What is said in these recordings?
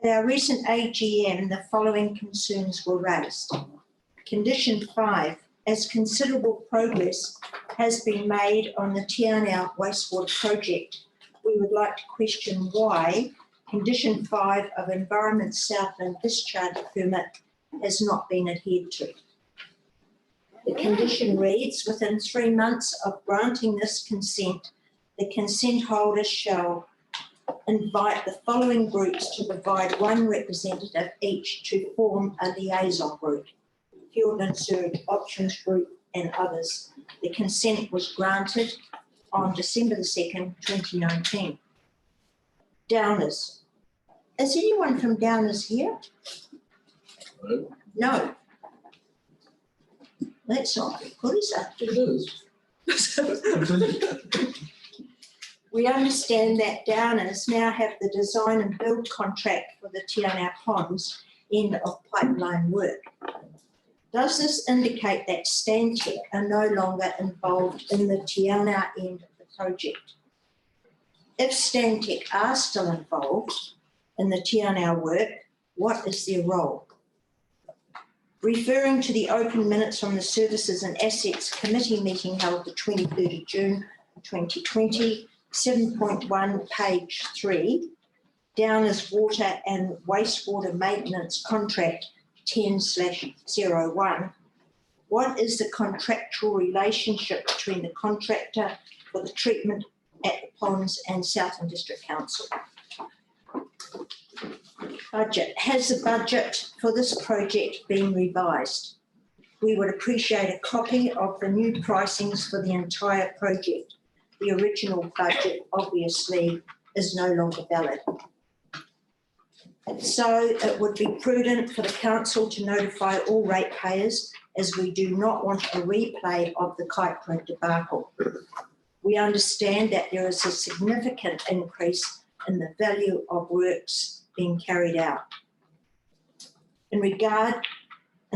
At our recent AGM, the following concerns were raised. Condition 5, as considerable progress has been made on the Te Anau wastewater project, we would like to question why Condition 5 of Environment Southland discharge permit has not been adhered to. The condition reads, within 3 months of granting this consent, the consent holder shall invite the following groups to provide one representative each to form a liaison group, Field and Surge Options Group and others. The consent was granted on December the 2nd, 2019. Downers. Is anyone from Downers here? No. That's not good, is it? It is. We understand that Downers now have the design and build contract for the Te Anau Ponds end of pipeline work. Does this indicate that Stantec are no longer involved in the Te Anau end of the project? If Stantec are still involved in the Te Anau work, what is their role? Referring to the open minutes from the Services and Assets Committee meeting held the 23rd of June 2020, 7.1, page 3, Downers Water and Wastewater Maintenance Contract 10/01. What is the contractual relationship between the contractor for the treatment at the ponds and Southland District Council? Budget. Has the budget for this project been revised? We would appreciate a copy of the new pricings for the entire project. The original budget obviously is no longer valid. So it would be prudent for the council to notify all ratepayers, as we do not want a replay of the Kiteprint debacle. We understand that there is a significant increase in the value of works being carried out. In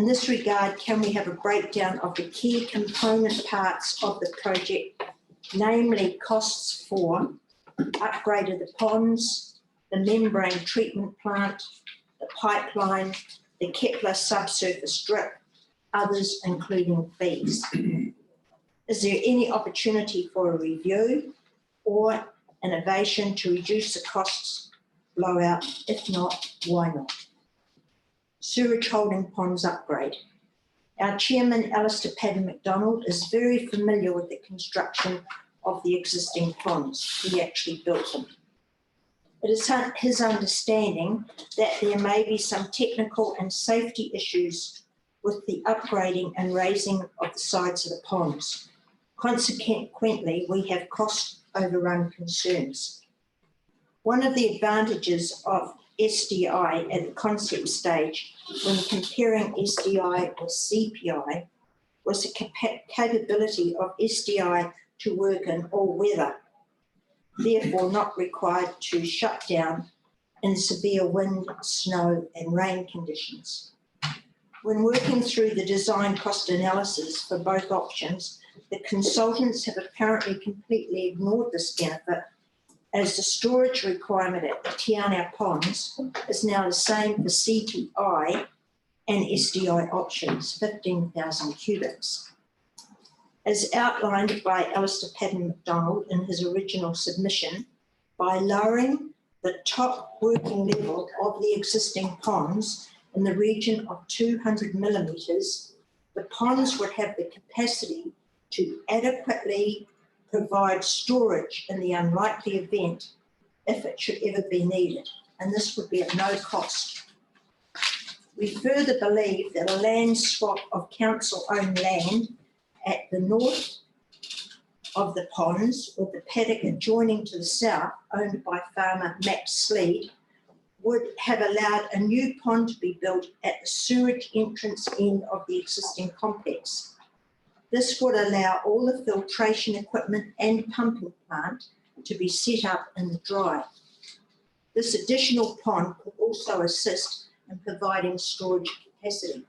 this regard, can we have a breakdown of the key component parts of the project, namely costs for upgrade of the ponds, the membrane treatment plant, the pipeline, the Kepler subsurface drip, others including fees? Is there any opportunity for a review or innovation to reduce the costs blowout? If not, why not? Sewerage holding ponds upgrade. Our chairman, Alistair Padden McDonald, is very familiar with the construction of the existing ponds. He actually built them. It is his understanding that there may be some technical and safety issues with the upgrading and raising of the sides of the ponds. Consequently, we have cost overrun concerns. One of the advantages of SDI at the concept stage when comparing SDI with CPI was the capability of SDI to work in all weather, therefore not required to shut down in severe wind, snow and rain conditions. When working through the design cost analysis for both options, the consultants have apparently completely ignored this benefit, as the storage requirement at the Te Anau ponds is now the same for CPI and SDI options, 15,000 cubics. As outlined by Alistair Padden McDonald in his original submission, by lowering the top working level of the existing ponds in the region of 200 millimetres, the ponds would have the capacity to adequately provide storage in the unlikely event if it should ever be needed, and this would be at no cost. We further believe that a land swap of council-owned land at the north of the ponds, with the paddock adjoining to the south, owned by farmer Max Sleed, would have allowed a new pond to be built at the sewerage entrance end of the existing complex. This would allow all the filtration equipment and pumping plant to be set up in the drive. This additional pond could also assist in providing storage capacity.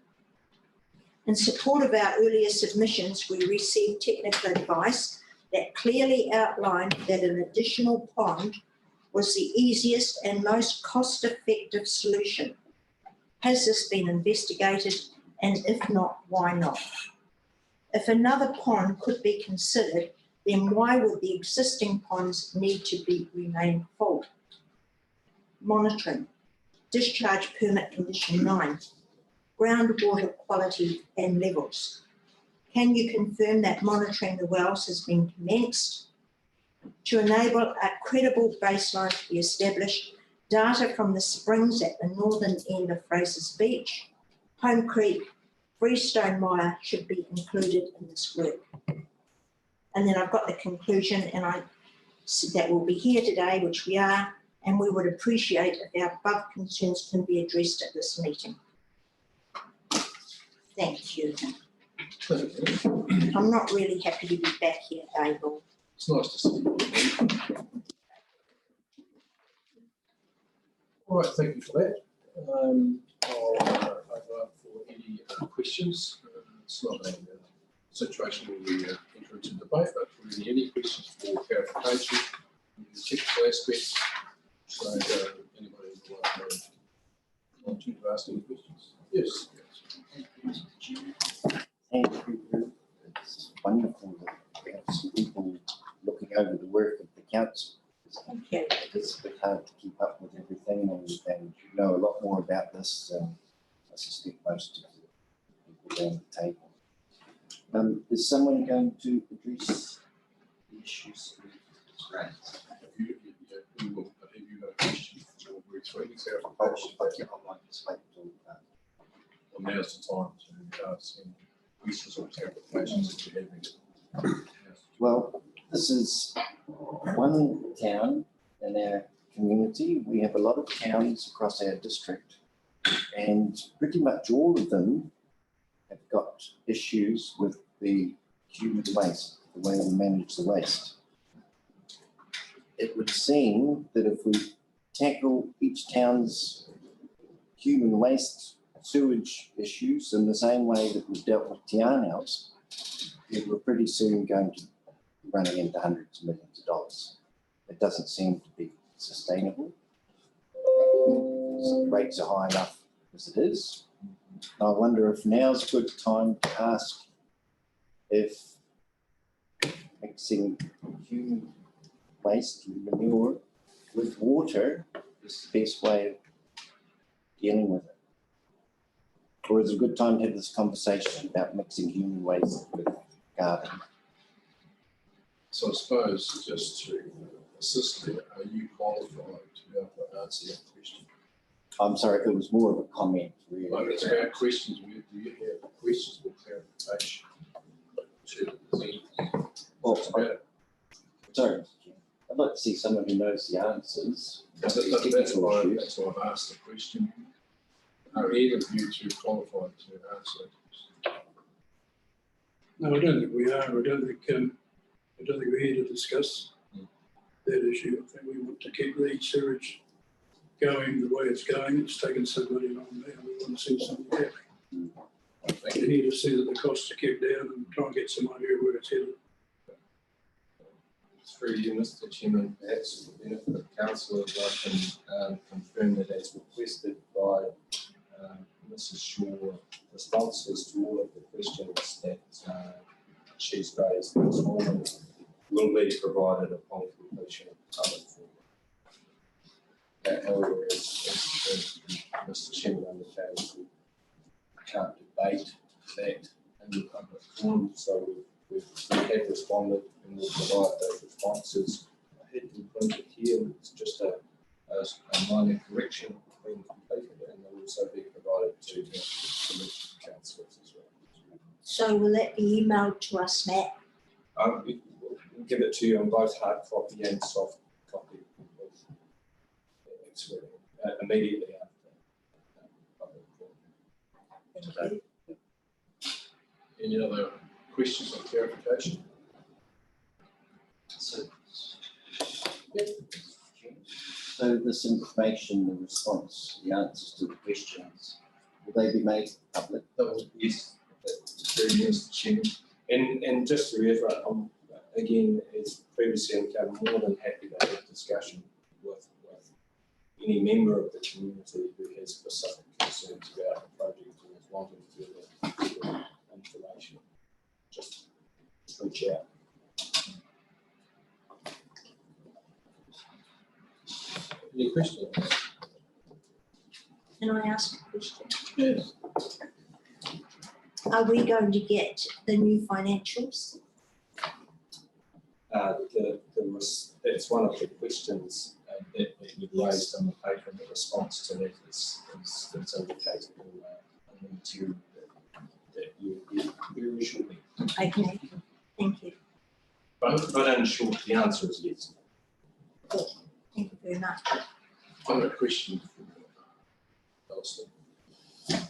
In support of our earlier submissions, we received technical advice that clearly outlined that an additional pond was the easiest and most cost-effective solution. Has this been investigated, and if not, why not? If another pond could be considered, then why would the existing ponds need to remain full? Monitoring. Discharge permit condition 9. Groundwater quality and levels. Can you confirm that monitoring the wells has been commenced? To enable a credible baseline to be established, data from the springs at the northern end of Fraser's Beach, Home Creek, Freestone Mire should be included in this work. And then I've got the conclusion, and I said that we'll be here today, which we are, and we would appreciate if our above concerns can be addressed at this meeting. Thank you. Thank you. I'm not really happy to be back here, Abel. It's nice to see you. All right, thank you for that. I'll open up for any questions. It's not a situation where we enter into debate, but really any questions for clarification, the technical aspects. So anybody would like to ask any questions? Yes. Thank you. It's wonderful that we have some people looking over the work of the council. Thank you. It's a bit hard to keep up with everything, and you know a lot more about this than I suspect most of the people around the table. Is someone going to address the issues? Right. We will, but have you got a question? So we'll work through this out. I might just wait till Well, now's the time to ask any questions or clarifications if you're having. well, this is one town in our community. We have a lot of towns across our district, and pretty much all of them have got issues with the human waste, the way we manage the waste. It would seem that if we tackle each town's human waste sewage issues in the same way that we've dealt with Te Anau's, we're pretty soon going to be running into hundreds of millions of dollars. It doesn't seem to be sustainable. The rates are high enough as it is. I wonder if now's a good time to ask if mixing human waste and manure with water is the best way of dealing with it. Or is it a good time to have this conversation about mixing human waste with garden? So I suppose just to assist there, are you qualified to be able to answer that question? I'm sorry, it was more of a comment, really. Like it's about questions. Do you have questions or clarification to the Well, about it? sorry, I'd like to see someone who knows the answers. That's why I've asked the question. Are either of you two qualified to answer that question? No, I don't think we are. I don't think we're here to discuss that issue. I think we want to keep the sewerage going the way it's going. It's taken so bloody long now. We want to see something happen. Thank We you. need to see that the costs are kept down and try and get some idea where it's headed. Through you, Mr. Chairman, perhaps for the benefit of councillors, I can confirm that as requested by Mrs. Shaw, responses to all of the questions that she's raised this morning will be provided upon completion of the public forum. However, as Mr. Chairman understands, we can't debate that in the public forum, so we have responded and we'll provide those responses. I had them printed here, it's just a minor correction being completed, and they'll also be provided to the commission councillors as well. So will that be emailed to us, Matt? We'll give it to you on both hard copy and soft copy immediately after public forum. Thank you. Any other questions or clarification? So this information, the response, the answers to the questions, will they be made public? Yes, that's very Mr. Chairman. And just to reiterate, again, as previously indicated, I'm more than happy to have a discussion with any member of the community who has specific concerns about the project and is wanting further information, just reach out. Any questions? Can I ask a question? Yes. Are we going to get the new financials? That's one of the questions that you've raised on the paper, and the response to that is indicated in the material that you will get very shortly. Okay, thank you. But in short, the answer is yes. Thank you very much. I have a question for Alston.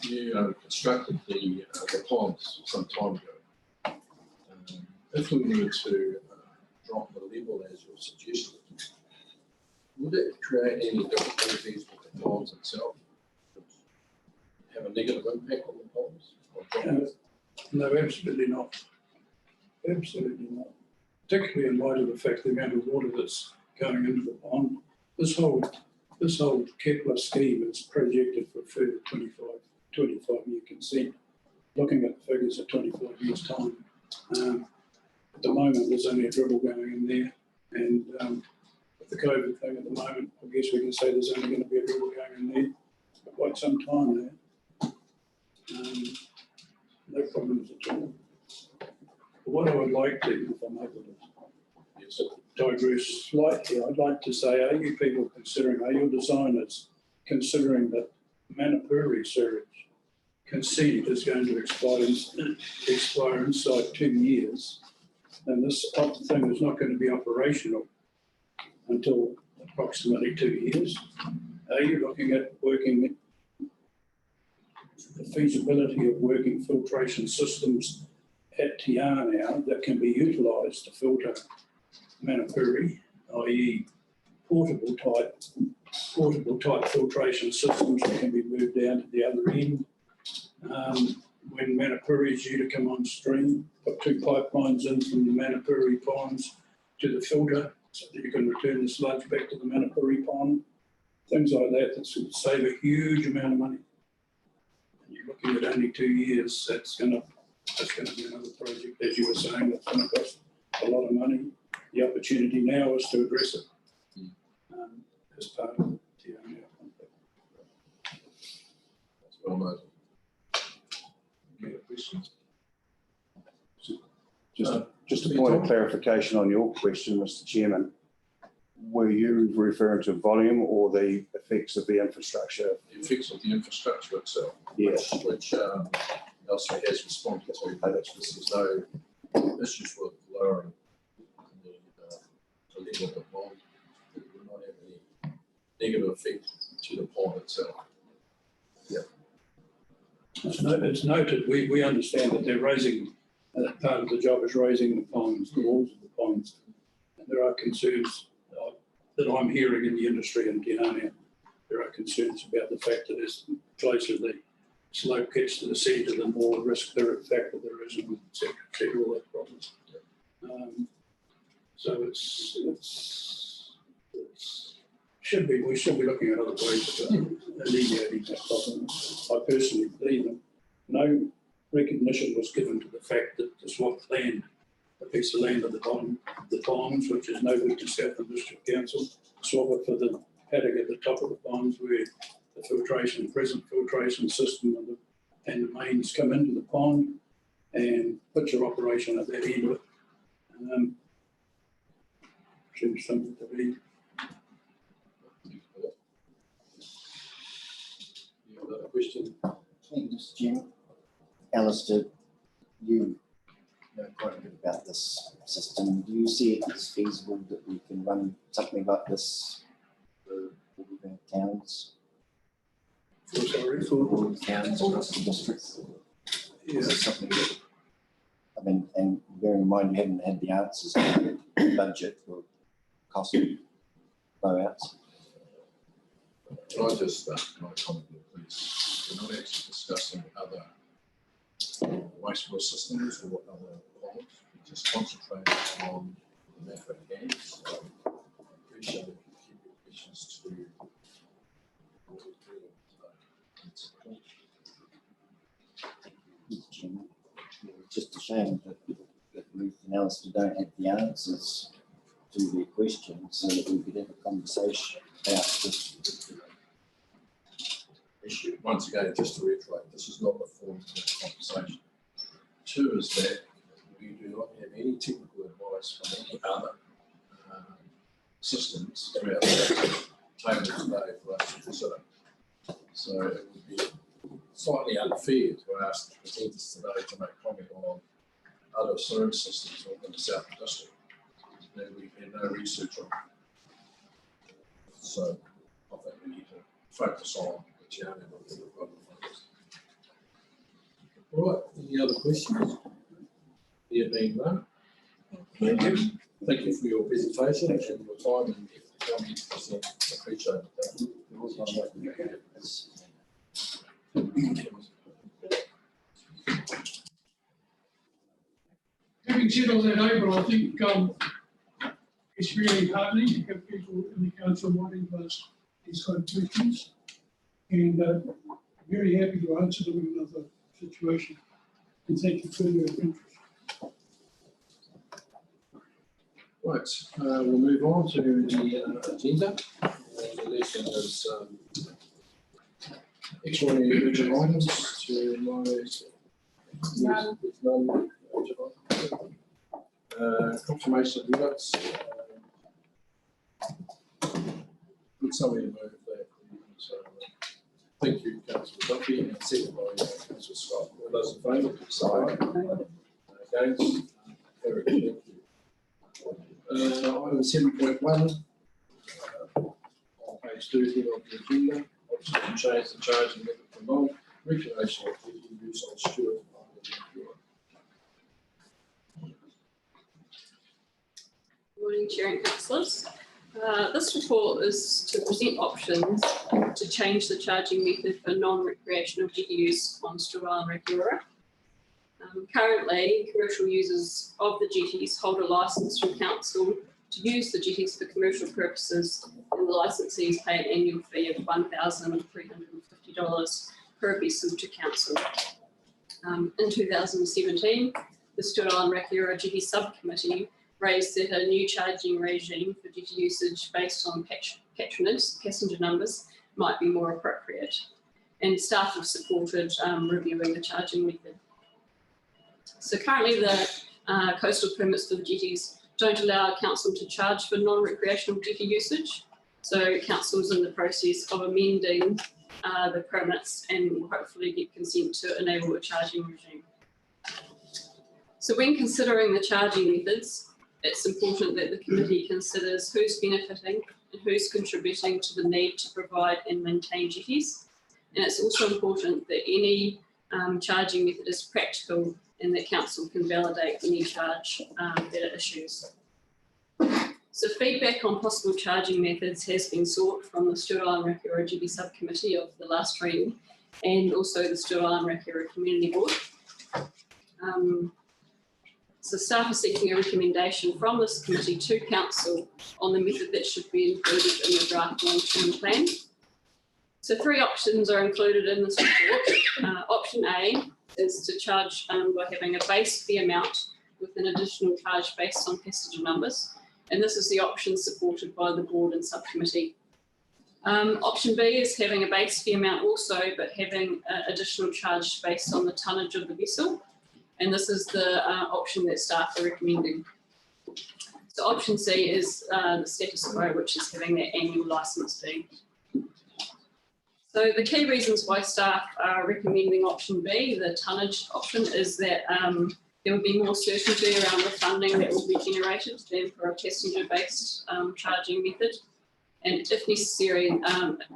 You constructed the ponds some time ago. If we were to drop the level as you're suggesting, would it create any difficulties with the ponds itself? Have a negative impact on the ponds? Or dropping it? No, absolutely not. Absolutely not. Particularly in light of the fact the amount of water that's going into the pond. This whole Kepler scheme is projected for a further 25-year consent. Looking at the figures at 25 years' time. At the moment, there's only a dribble going in there, and with the COVID thing at the moment, I guess we can say there's only going to be a dribble going in there for quite some time there. No problems at all. But what I would like to, if I'm able to digress slightly, I'd like to say, are you people considering, are your designers considering that Manapuri sewage consent is going to expire inside 2 years, and this thing is not going to be operational until approximately 2 years? Are you looking at working the feasibility of working filtration systems at Te Anau that can be utilised to filter Manapuri, i.e. portable type filtration systems that can be moved down to the other end? When Manapuri is due to come on stream, put 2 pipelines in from the Manapuri ponds to the filter so that you can return the sludge back to the Manapuri pond. Things like that would save a huge amount of money. And you're looking at only 2 years, that's going to be another project, as you were saying, that's going to cost a lot of money. The opportunity now is to address it as part of the Te Anau conflict. That's well noted. Any other questions? Just a point of clarification on your question, Mr. Chairman. Were you referring to volume or the effects of the infrastructure? The effects of the infrastructure itself. Yes. Which Elsie has responded to. There's no issues with lowering the level of the pond. It will not have any negative effect to the pond itself. It's noted, we understand that they're raising, part of the job is raising the ponds, the walls of the ponds. And there are concerns that I'm hearing in the industry in Te Anau. There are concerns about the fact that as closer the slope gets to the centre, the more risk there is, fact that there is, and et cetera, all that problems. So we should be looking at other ways of alleviating that problem. I personally believe that no recognition was given to the fact that the swap land, a piece of land at the bottom of the ponds, which is no good to Southern District Council, swap it for the paddock at the top of the ponds where the present filtration system and the mains come into the pond, and put your operation at that end of it. Seems something to be. You have another question? Thank you, Mr. Chairman. Alistair, you know quite a bit about this system. Do you see it as feasible that we can run something like this for all of our towns? For all the towns across the district? Yeah. Is it something that, I mean, and bearing in mind you haven't had the answers to the budget or cost blowouts? Can I just my comment, please? We're not actually discussing other wastewater systems or other ponds. We're just concentrating on the matter at hand. So I appreciate if you keep your questions to Mr. Chairman. It's just a shame that Ruth and Alistair don't have the answers to their questions so that we could have a conversation about this particular issue. Once again, just to reiterate, this is not the forum for that conversation. Two is that we do not have any technical advice from any other systems throughout the table today for us to consider. So it would be slightly unfair to ask the presenters today to make comment on other sewage systems within the Southern District that we've had no research on. So I think we need to focus on the town and what we've got in front of us. All right, any other questions? There being none. Thank you. Thank you for your presentation and your time and coming to present. Appreciate it. Thank you. Having said all that, April, I think it's really heartening to have people in the council wanting to ask these kind of questions. And very happy to answer them in another situation. And thank you for your interest. Right, we'll move on to the agenda. The next one is extraordinary urgent items to my. None. There's none urgent items. Confirmation of minutes. Would somebody move that? So, thank you, Councillor Duffy, and second by Councillor Scott. All those in favour, say aye. Against? Carried. Thank you. Item 7.1, on page 13 of the agenda, option to change the charging method for non-recreational use on Stewart. Morning, Chair and Councillors. This report is to present options to change the charging method for non-recreational jetty use on Stewart Island, Rekiora. Currently, commercial users of the jetties hold a licence from council to use the jetties for commercial purposes, and the licensees pay an annual fee of $1,350 per vessel to council. In 2017, the Stewart Island Rekiora Jetty Subcommittee raised that a new charging regime for jetty usage based on patronage, passenger numbers, might be more appropriate, and staff have supported reviewing the charging method. So currently the coastal permits for the jetties don't allow council to charge for non-recreational jetty usage. So council's in the process of amending the permits and will hopefully get consent to enable a charging regime. So when considering the charging methods, it's important that the committee considers who's benefiting and who's contributing to the need to provide and maintain jetties. And it's also important that any charging method is practical and that council can validate any charge that it issues. So feedback on possible charging methods has been sought from the Stewart Island Rekiora Jetty Subcommittee of the last reading and also the Stewart Island Rekiora Community Board. So staff are seeking a recommendation from this committee to council on the method that should be included in the draft long-term plan. So 3 options are included in this report. Option A is to charge by having a base fee amount with an additional charge based on passenger numbers. And this is the option supported by the board and subcommittee. Option B is having a base fee amount also, but having an additional charge based on the tonnage of the vessel. And this is the option that staff are recommending. So option C is the status quo, which is having that annual licence fee. So the key reasons why staff are recommending option B, the tonnage option, is that there will be more certainty around the funding that will be generated than for a passenger-based charging method. And if necessary,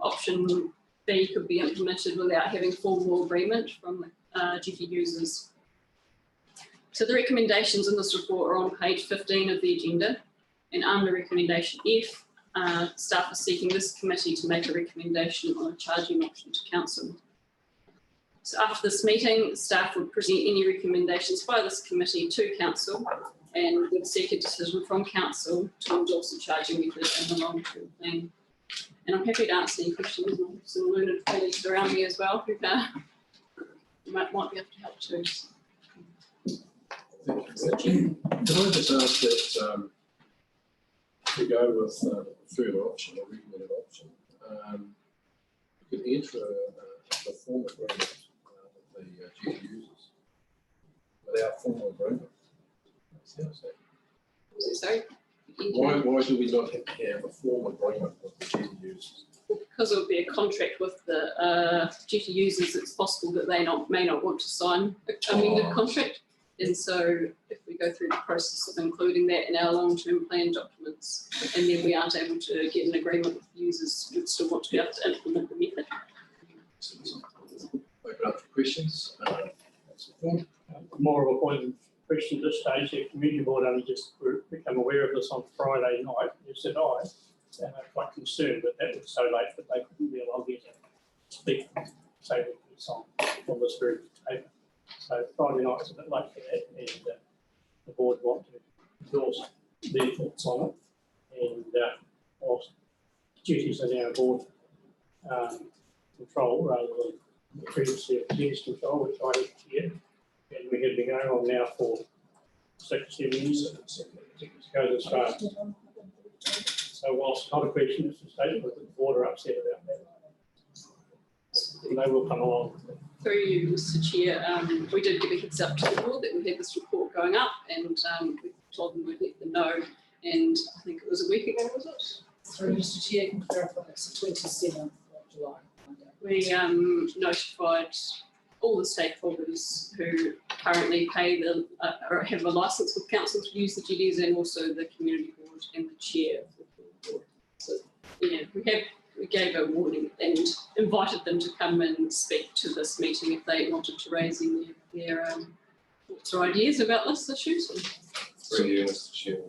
option B could be implemented without having formal agreement from the jetty users. So the recommendations in this report are on page 15 of the agenda, and under recommendation F, staff are seeking this committee to make a recommendation on a charging option to council. So after this meeting, staff would present any recommendations by this committee to council and would seek a decision from council to endorse a charging method in the long-term plan. And I'm happy to answer any questions. And some learned colleagues around me as well who might be able to help too. Thank you. Can I just ask that to go with the preferred option or recommended option, you could enter a formal agreement with the duty users without formal agreement? How's that? So, Why do we not have to have a formal agreement with the duty users? because it would be a contract with the duty users, it's possible that they may not want to sign a amended contract. And so if we go through the process of including that in our long-term plan documents, and then we aren't able to get an agreement with users, we'd still want to be able to implement the method. Open up for questions. Councillor Thorne. More of a point of question at this stage. The community board only just become aware of this on Friday night, as did I, and I'm quite concerned that that was so late that they couldn't be allowed to speak, say that it's on this very table. So Friday night is a bit late for that, and the board want to endorse their thoughts on it. And whilst duties are now board control rather than previously committee's control, which I chair, and we have been going on now for 6 7 years. It goes as far. So whilst not a question, it's a statement, but the board are upset about that. And they will come along. Through you, Mr. Chair, we did give a heads up to the board that we had this report going up, and we told them we'd let them know. And I think it was a week ago, was it? Through Mr. Chair, can clarify it's the 27th of July. We notified all the stakeholders who currently pay or have a licence with council to use the GDs, and also the community board and the chair of the board. So yeah, we gave a warning and invited them to come and speak to this meeting if they wanted to raise any of their thoughts or ideas about this issue. Through you, Mr. Chair,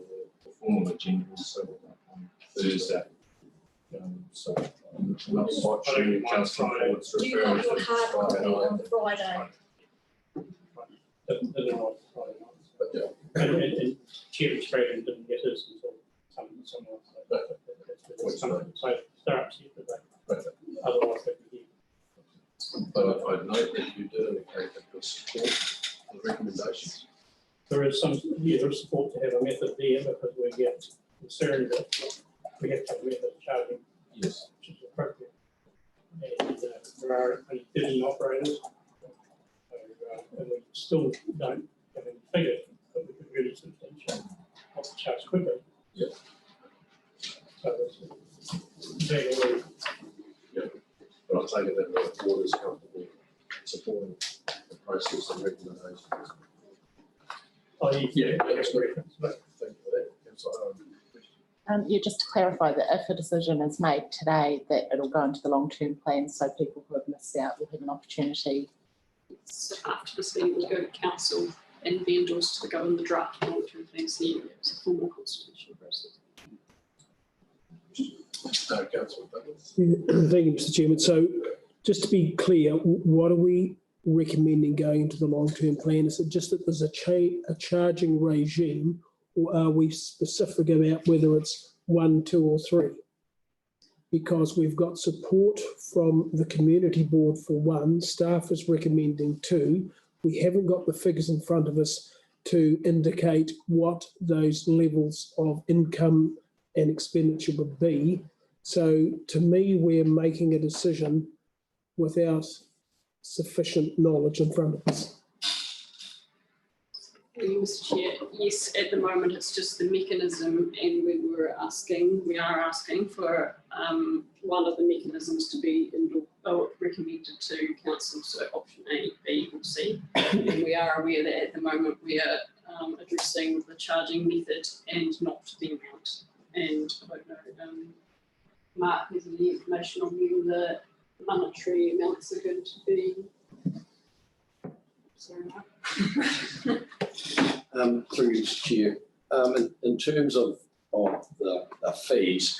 the formal agenda is so on Thursday. So I'm not quite sure Councillor Ford's Do you want referring your to hard copy Friday on night. Friday? They're on Friday night. But And Chair Australian didn't get his until someone else. So they're upset that they, otherwise they'd be here. But I'd note that you did indicate that you support the recommendations. There is there is support to have a method there because we get concerned that we have to have a method of charging, Yes. which is appropriate. And there are only 13 operators, and we still don't have any figure, but we could really substantiate what the charge quickly. Yeah. So it's very well. But I take it that the board is comfortable supporting the process and recommendations. Yeah, that's great. Thank you for that. Councillor Owen. Yeah, just to clarify that if a decision is made today, that it'll go into the long-term plan, so people who have missed out will have an opportunity. So after this meeting, we'll go to council and be endorsed to go in the draft long-term plan scenario. It's a formal consultation process. Councillor Douglas. Thank you, Mr. Chairman. So just to be clear, what are we recommending going into the long-term plan? Is it just that there's a charging regime, or are we specific about whether it's 1, 2 or 3? Because we've got support from the community board for 1, staff is recommending 2. We haven't got the figures in front of us to indicate what those levels of income and expenditure would be. So to me, we're making a decision without sufficient knowledge in front of us. Mr. Chair, yes, at the moment it's just the mechanism, and we are asking for one of the mechanisms to be recommended to council, so option A, B or C. And we are aware that at the moment we are addressing the charging method and not the amount. And I don't know, Mark has any information on when the monetary amounts are going to be. Sorry, Mark. Through you, Mr. Chair. In terms of the fees,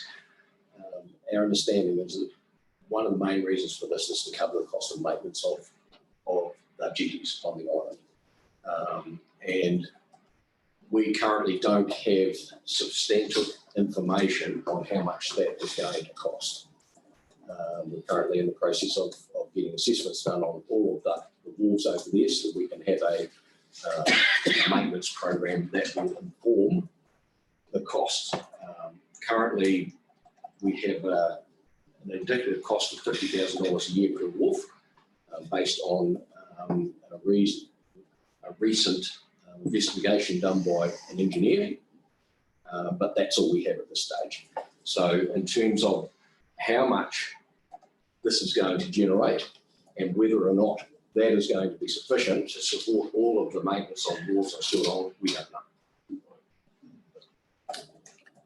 our understanding is that one of the main reasons for this is to cover the cost of maintenance of the jetties on the island. And we currently don't have substantive information on how much that is going to cost. We're currently in the process of getting assessments done on all of the wharves over there so that we can have a maintenance program that will inform the costs. Currently, we have an indicative cost of $50,000 a year per wharf based on a recent investigation done by an engineer, but that's all we have at this stage. So in terms of how much this is going to generate and whether or not that is going to be sufficient to support all of the maintenance on wharves and Stewart Island, we don't know.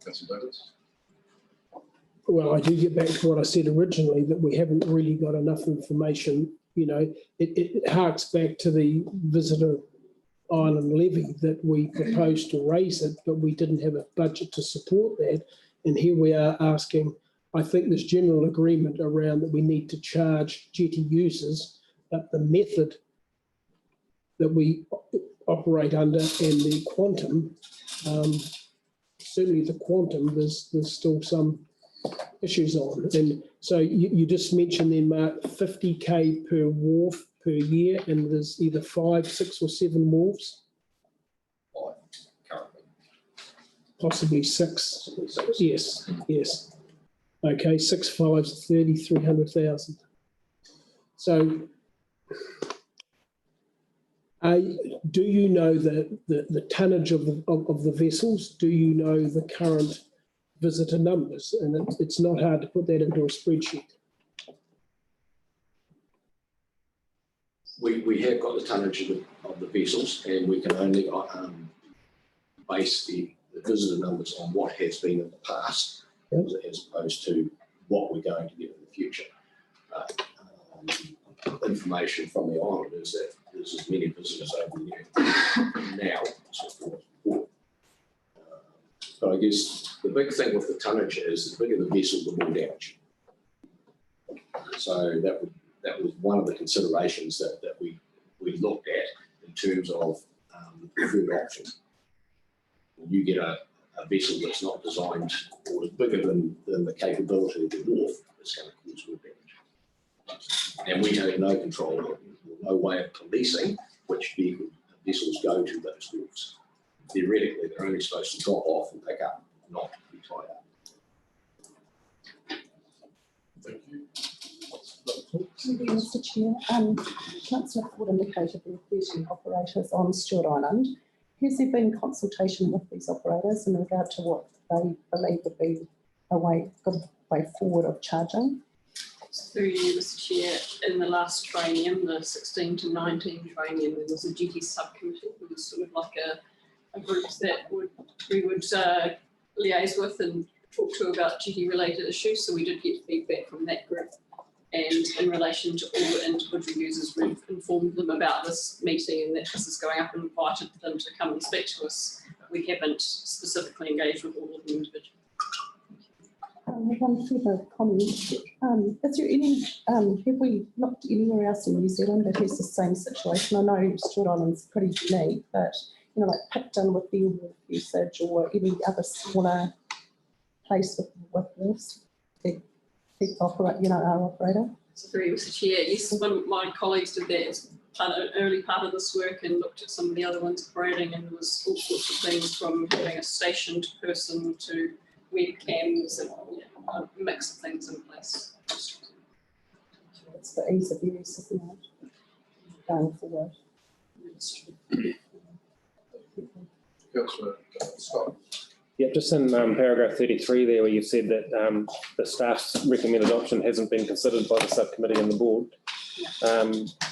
Councillor Douglas. Well, I do get back to what I said originally, that we haven't really got enough information. You know, it harks back to the visitor island levy that we proposed to raise it, but we didn't have a budget to support that. And here we are asking, I think there's general agreement around that we need to charge jetty users, but the method that we operate under and the quantum, certainly the quantum, there's still some issues on. And so you just mentioned then, Mark, 50K per wharf per year, and there's either 5, 6 or 7 wharves? 5 currently. Possibly 6. Yes, yes. Okay, 6 5s, 300,000. So do you know the tonnage of the vessels? Do you know the current visitor numbers? And it's not hard to put that into a spreadsheet. We have got the tonnage of the vessels, and we can only base the visitor numbers on what has been in the past, as opposed to what we're going to get in the future. Information from the island is that there's as many visitors over there now as before. But I guess the big thing with the tonnage is the bigger the vessel, the more damage. So that was one of the considerations that we looked at in terms of preferred option. You get a vessel that's not designed or is bigger than the capability of the wharf, it's going to cause more damage. And we have no control or no way of policing which vessels go to those wharfs. Theoretically, they're only supposed to drop off and pick up, not be tied up. Thank you. Thank you, Mr. Chair. Councillor Ford indicated there were 13 operators on Stewart Island. Has there been consultation with these operators in regard to what they believe would be a good way forward of charging? Through you, Mr. Chair, in the last training, the 16 to 19 training, there was a duty subcommittee. It was sort of like a group that we would liaise with and talk to about duty related issues. So we did get feedback from that group. And in relation to all the individual users, we've informed them about this meeting and that this is going up and invited them to come and speak to us. We haven't specifically engaged with all of the individuals. One further comment. Is there any, have we looked anywhere else in New Zealand that has the same situation? I know Stewart Island's pretty unique, but you know, like Picton with their wharf usage or any other smaller place with wharfs that operate, you know, our operator? So through you, Mr. Chair, yes, one of my colleagues did that as an early part of this work and looked at some of the other ones operating, and there was all sorts of things from having a stationed person to webcams and a mix of things in place. It's the ease of use, isn't it? Going forward. Councillor Scott. Yeah, just in paragraph 33 there, where you said that the staff's recommended option hasn't been considered by the subcommittee and the board.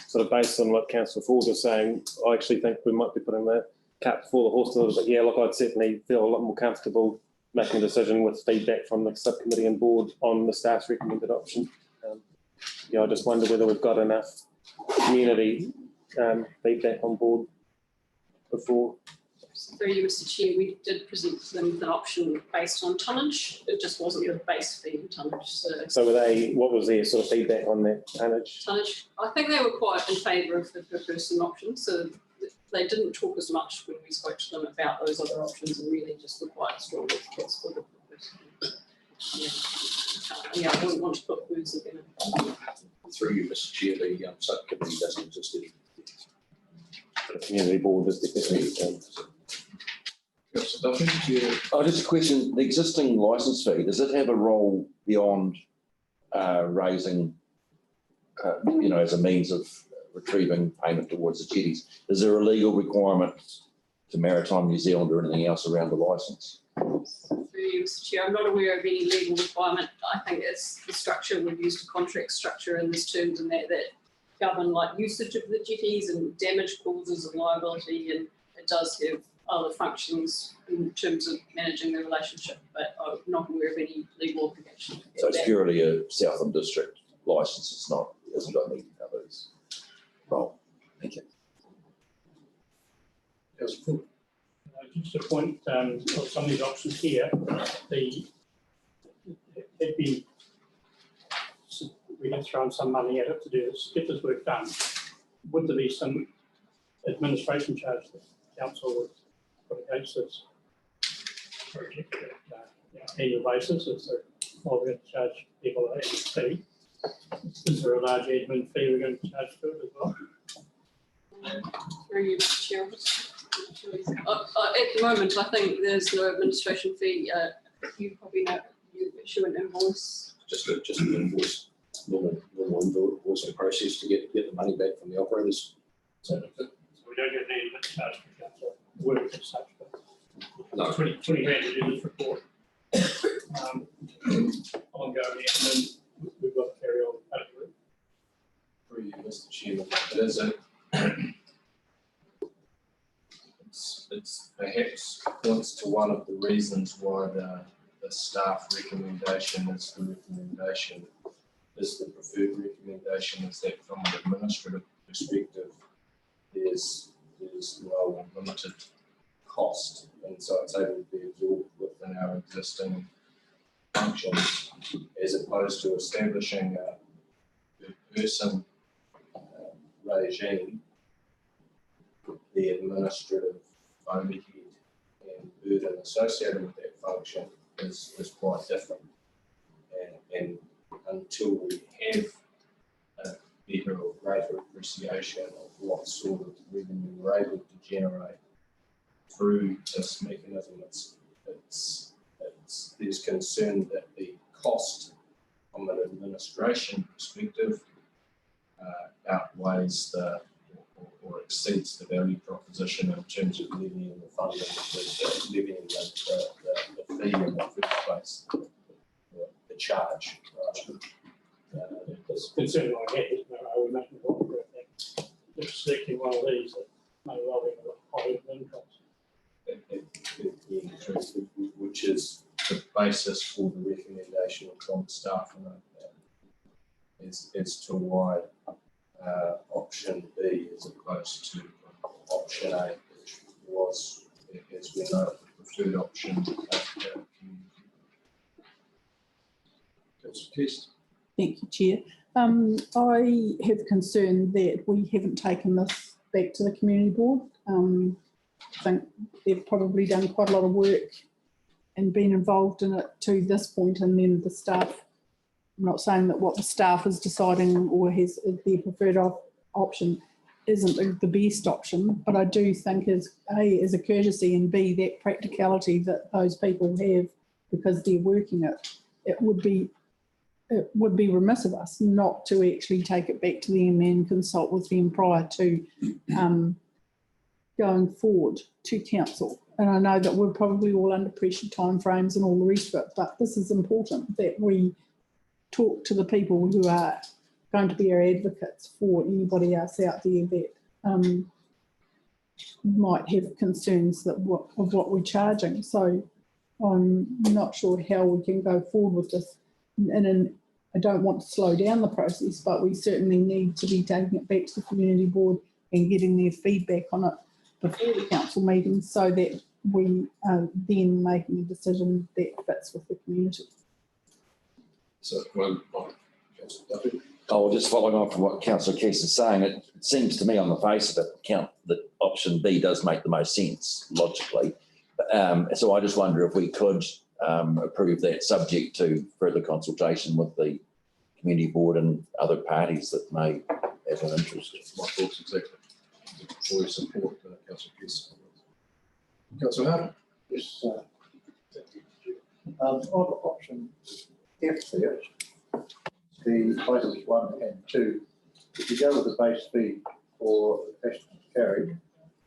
Sort of based on what Councillor Ford was saying, I actually think we might be putting the cart before the horse a little bit. Yeah, look, I'd certainly feel a lot more comfortable making a decision with feedback from the subcommittee and board on the staff's recommended option. Yeah, I just wonder whether we've got enough community feedback on board before. Through you, Mr. Chair, we did present to them with an option based on tonnage. It just wasn't the base fee tonnage. So were they, what was their sort of feedback on that tonnage? Tonnage, I think they were quite in favour of the per person option. So they didn't talk as much when we spoke to them about those other options and really just were quite strong advocates for the yeah, I wouldn't want to put words in it. Through you, Mr Chair, the subcommittee doesn't exist anymore. The community board is definitely. Councillor Duffy, do you? Oh, just a question, the existing licence fee, does it have a role beyond raising, as a means of retrieving payment towards the jetties? Is there a legal requirement to Maritime New Zealand or anything else around the licence? Through you, Mr Chair, I'm not aware of any legal requirement. I think it's the structure, we've used a contract structure in this terms and that govern like usage of the jetties and damage causes and liability, and it does have other functions in terms of managing the relationship, but I'm not aware of any legal obligation. So it's purely a Southern District licence, it's not, it's got any others. Well, thank you. Councillor Fuller. Just a point of some of these options here, we have thrown some money at it to do this, get this work done. Would there be some administration charge that council would put against this project annual basis? Is there, well, we're going to charge people an annual fee? Is there a large admin fee we're going to charge for it as well? Through you, Mr Chair. At the moment, I think there's no administration fee. You probably know, you issue an invoice. Just an invoice, normal invoicing process to get the money back from the operators. So we don't get any charge for council work as such, but No. 20 grand to do this report. Ongoing, and then we've got to carry on. Through you, Mr Chairman, it is it's perhaps points to one of the reasons why the staff recommendation is the recommendation, is the preferred recommendation, is that from an administrative perspective, there's low and limited cost, and so it's able to be absorbed within our existing functions, as opposed to establishing a per-person regime. The administrative overhead and burden associated with that function is quite different. And until we have a better or greater appreciation of what sort of revenue we're able to generate through this mechanism, there's concern that the cost from an administration perspective outweighs or exceeds the value proposition in terms of levying the funding, levying the fee in the first place, the charge. It's a concern I had, I would make a point that just selecting one of these that may well be a high admin cost. Which is the basis for the recommendation from staff as to why option B as opposed to option A, which was, as we know, the preferred option. Thank you, Chair. I have concern that we haven't taken this back to the community board. I think they've probably done quite a lot of work and been involved in it to this point, and then the staff, I'm not saying that what the staff is deciding or has their preferred option isn't the best option, but I do think as a courtesy, and B, that practicality that those people have because they're working it, it would be remiss of us not to actually take it back to them and consult with them prior to going forward to council. And I know that we're probably all under pressure timeframes and all the rest of it, but this is important that we talk to the people who are going to be our advocates for anybody else out there that might have concerns of what we're charging. So I'm not sure how we can go forward with this. And I don't want to slow down the process, but we certainly need to be taking it back to the community board and getting their feedback on it before the council meeting so that we are then making a decision that fits with the community. So, Councillor Duffy. Oh, just following on from what councillor Keys is saying, it seems to me on the face of it, that option B does make the most sense logically. So I just wonder if we could approve that subject to further consultation with the community board and other parties that may have an interest. My thoughts exactly. Fully support councillor Keys. Councillor Harding. Yes, on option F there, the items 1 and 2, if you go with the base fee for passengers carried,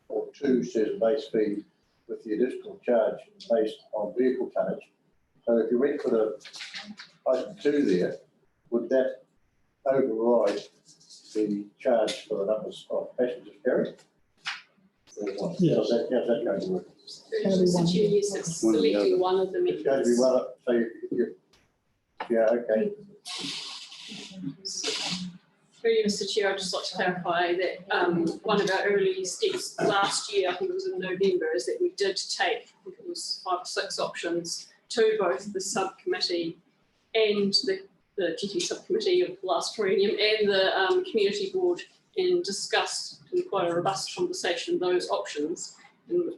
or 2 says base fee with the additional charge based on vehicle tonnage. So if you went for the item 2 there, would that override the charge for the numbers of passengers carried? Yes. How's that going to work? Mr. Chair, yes, it's selecting one of the It's going to be methods. one, so you, yeah, okay. Through you, Mr. Chair, I'd just like to clarify that one of our early steps last year, I think it was in November, is that we did take, I think it was 5 or 6 options to both the subcommittee and the GT subcommittee of the last perennium and the community board, and discussed in quite a robust conversation those options. And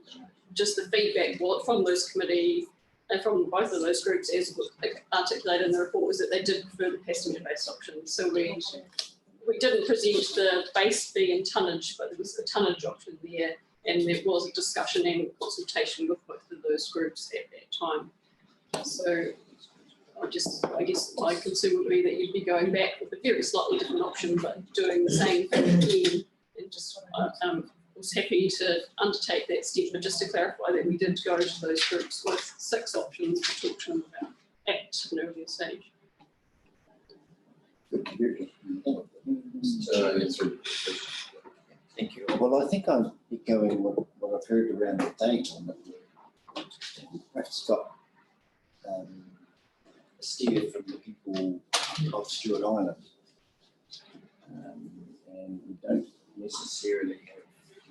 just the feedback from those committees and from both of those groups, as articulated in the report, was that they did prefer the passenger-based option. So we didn't present the base fee and tonnage, but there was a tonnage option there, and there was a discussion and consultation with both of those groups at that time. So I guess my concern would be that you'd be going back with a very slightly different option, but doing the same thing again. And just was happy to undertake that step, but just to clarify that we did go to those groups with 6 options to talk to them about at an earlier stage. Thank you. Well, I think I'm echoing what I've heard around the date on it. Perhaps got a steer from the people of Stewart Island. And we don't necessarily have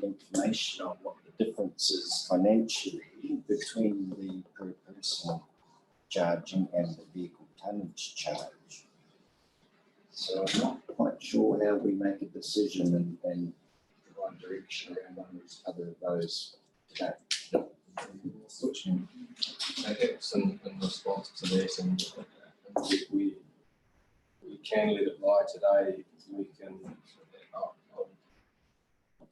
information on what the difference is financially between the per person charging and the vehicle tonnage charge. So I'm not quite sure how we make a decision and provide direction around one of those today. Perhaps in response to that, and we can let it lie today. We can,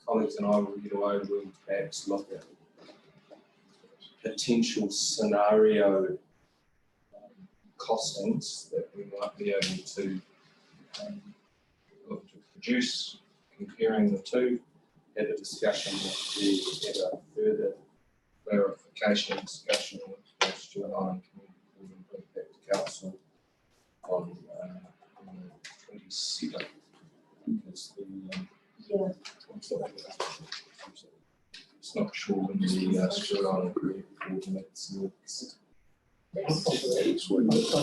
colleagues and I will get away, we'll perhaps look at potential scenario costings that we might be able to look to produce, comparing the two, have a discussion with have a further clarification discussion with the Stewart Island Community Board and bring back to council on the 27th. Because it's not sure when the Stewart Island Community Board meets next. I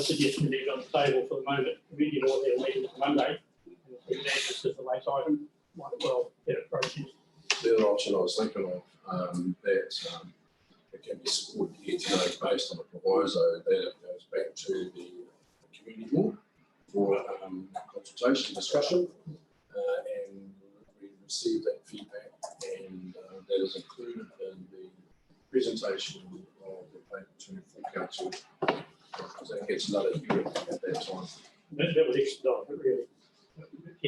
suggest we leave it on the table for the moment. Community board their meeting on Monday. And if that is the late item, might as well get it processed. The other option I was thinking of, that it can be supported here today based on a proviso that it goes back to the community board for consultation, discussion, and we receive that feedback, and that is included in the presentation of the paper to full council, because that gets another hearing at that time. That would expedite it really.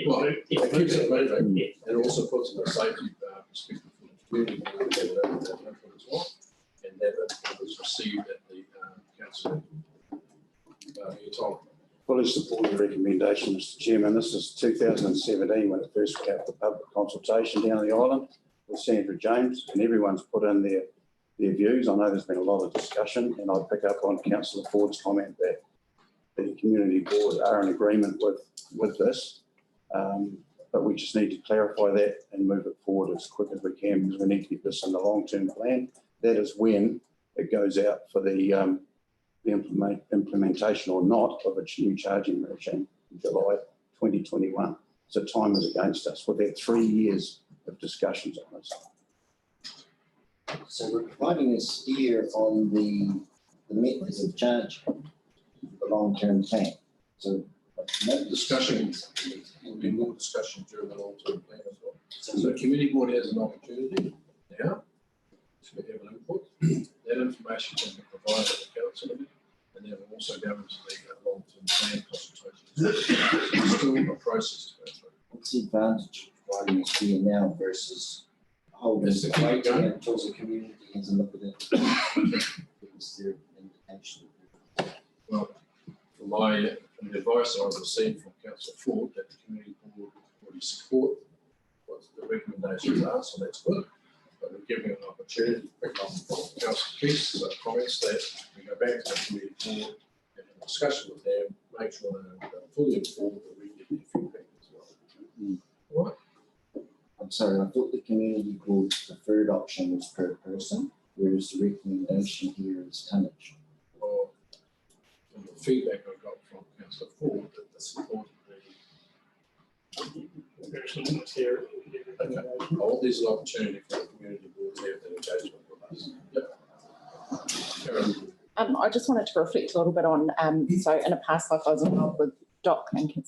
Well, it keeps it moving. It also puts in a safety perspective for the community board that input as well, and that it was received at the council meeting. Fully support the recommendation, Mr Chairman. This is 2017 when it first came up the public consultation down the island with Sandra James, and everyone's put in their views. I know there's been a lot of discussion, and I pick up on Councillor Ford's comment that the community board are in agreement with this. But we just need to clarify that and move it forward as quick as we can, because we need to get this in the long-term plan. That is when it goes out for the implementation or not of its new charging regime in July 2021. So time is against us. We've had 3 years of discussions on this. So we're providing a steer on the methods of charging the long-term plan. So I no discussion, there'll be more discussion during the long-term plan as well. So the community board has an opportunity now to have an input. That information can be provided at the council meeting, and then we'll also go into the long-term plan consultation. It's still a process to go through. What's the advantage of writing this here now versus holding It's to keep it waiting going. until the community has a look at it? Is there indication? Well, from the advice I've received from Councillor Ford, that the community board already support what the recommendations are, so that's good. But we're giving an opportunity to pick up from Councillor Keith's comments that we go back to the community board and have a discussion with them, make sure they're fully informed that we get their feedback as well. All right? I'm sorry, I thought the community board's preferred option was per person, whereas the recommendation here is tonnage. Well, from the feedback I got from Councillor Ford, that the support Okay, all these are an opportunity for the community board to have that engagement with us. Yep. Karen. I just wanted to reflect a little bit on, so in a past life I was involved with dock and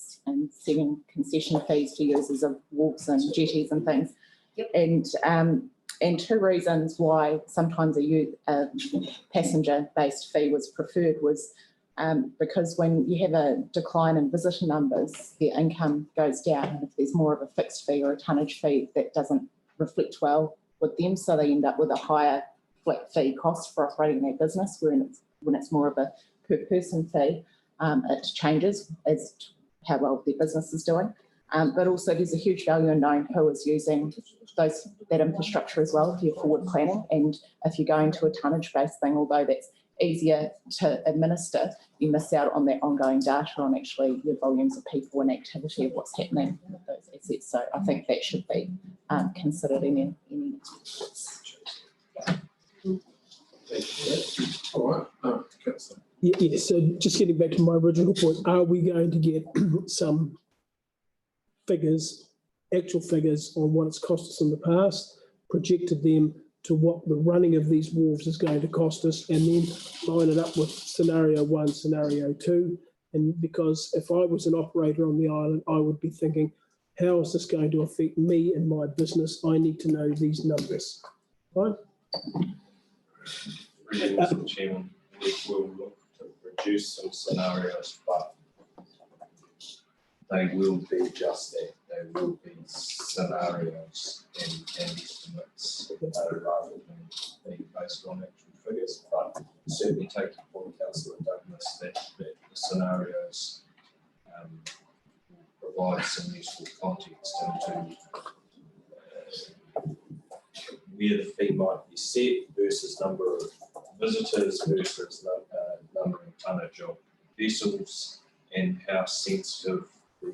setting concession fees for users of wharves and jetties and things. And two reasons why sometimes a passenger-based fee was preferred was because when you have a decline in visitor numbers, their income goes down. And if there's more of a fixed fee or a tonnage fee, that doesn't reflect well with them. So they end up with a higher flat fee cost for operating their business, when it's more of a per person fee. It changes as to how well their business is doing. But also there's a huge value in knowing who is using that infrastructure as well if you're forward planning. And if you're going to a tonnage-based thing, although that's easier to administer, you miss out on that ongoing data on actually your volumes of people and activity of what's happening with those assets. So I think that should be considered in any. All right, Councillor. Yeah, so just getting back to my original point, are we going to get some figures, actual figures on what it's cost us in the past, projected them to what the running of these wharves is going to cost us, and then line it up with scenario 1, scenario 2. And because if I was an operator on the island, I would be thinking, how is this going to affect me and my business? I need to know these numbers, right? Really, Mr. Chairman, we will look to reduce some scenarios, but they will be just that. They will be scenarios and estimates rather than being based on actual figures. But certainly take your point, Councillor Douglas, that the scenarios provide some useful context into where the fee might be set versus number of visitors versus number of tonnage of vessels, and how sensitive the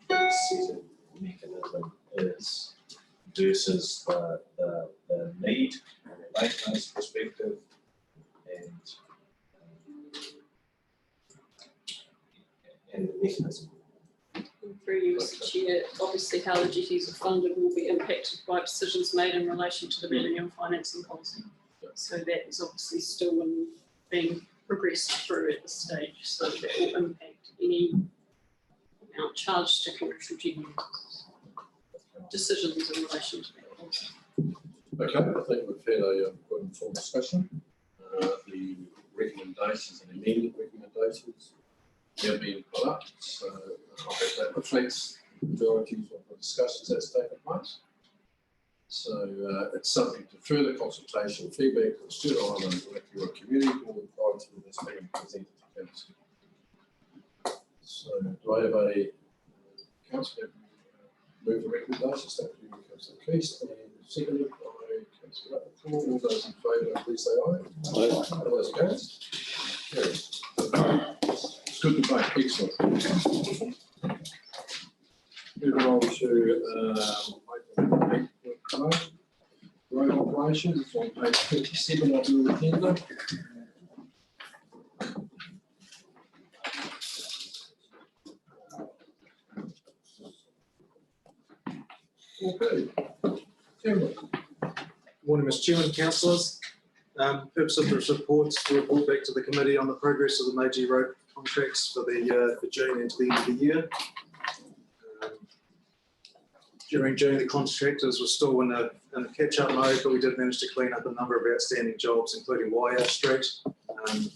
fee setting mechanism is versus the need from a maintenance perspective and the mechanism. Through you, Mr. Chair, obviously how the jetties are funded will be impacted by decisions made in relation to the revenue and financing policy. So that is obviously still being progressed through at this stage. So that will impact any amount charged to commercial jetty decisions in relation to that policy. Okay, I think we've had a good informed discussion. The recommendations and immediate recommendations have been put up, so I hope that reflects the majority of the discussions that's taken place. So it's subject to further consultation, feedback from Stewart Island with your community board prior to this being presented to council. So do I have a councillor move the recommendations? Thank you, Councillor Keith, and seconded by Councillor Rappaport. All those in favour, please say aye. Aye. All those against? Carries. It's good debate, excellent. Moving on to item 8.5, road operations. It's on page 57 of your agenda. Okay. Cameron. Morning, Mr. Chairman, councillors. Purpose of this report is to report back to the committee on the progress of the Meiji Road contracts for for June and to the end of the year. During June, the contractors were still in a catch-up mode, but we did manage to clean up a number of outstanding jobs, including Waiau Street. And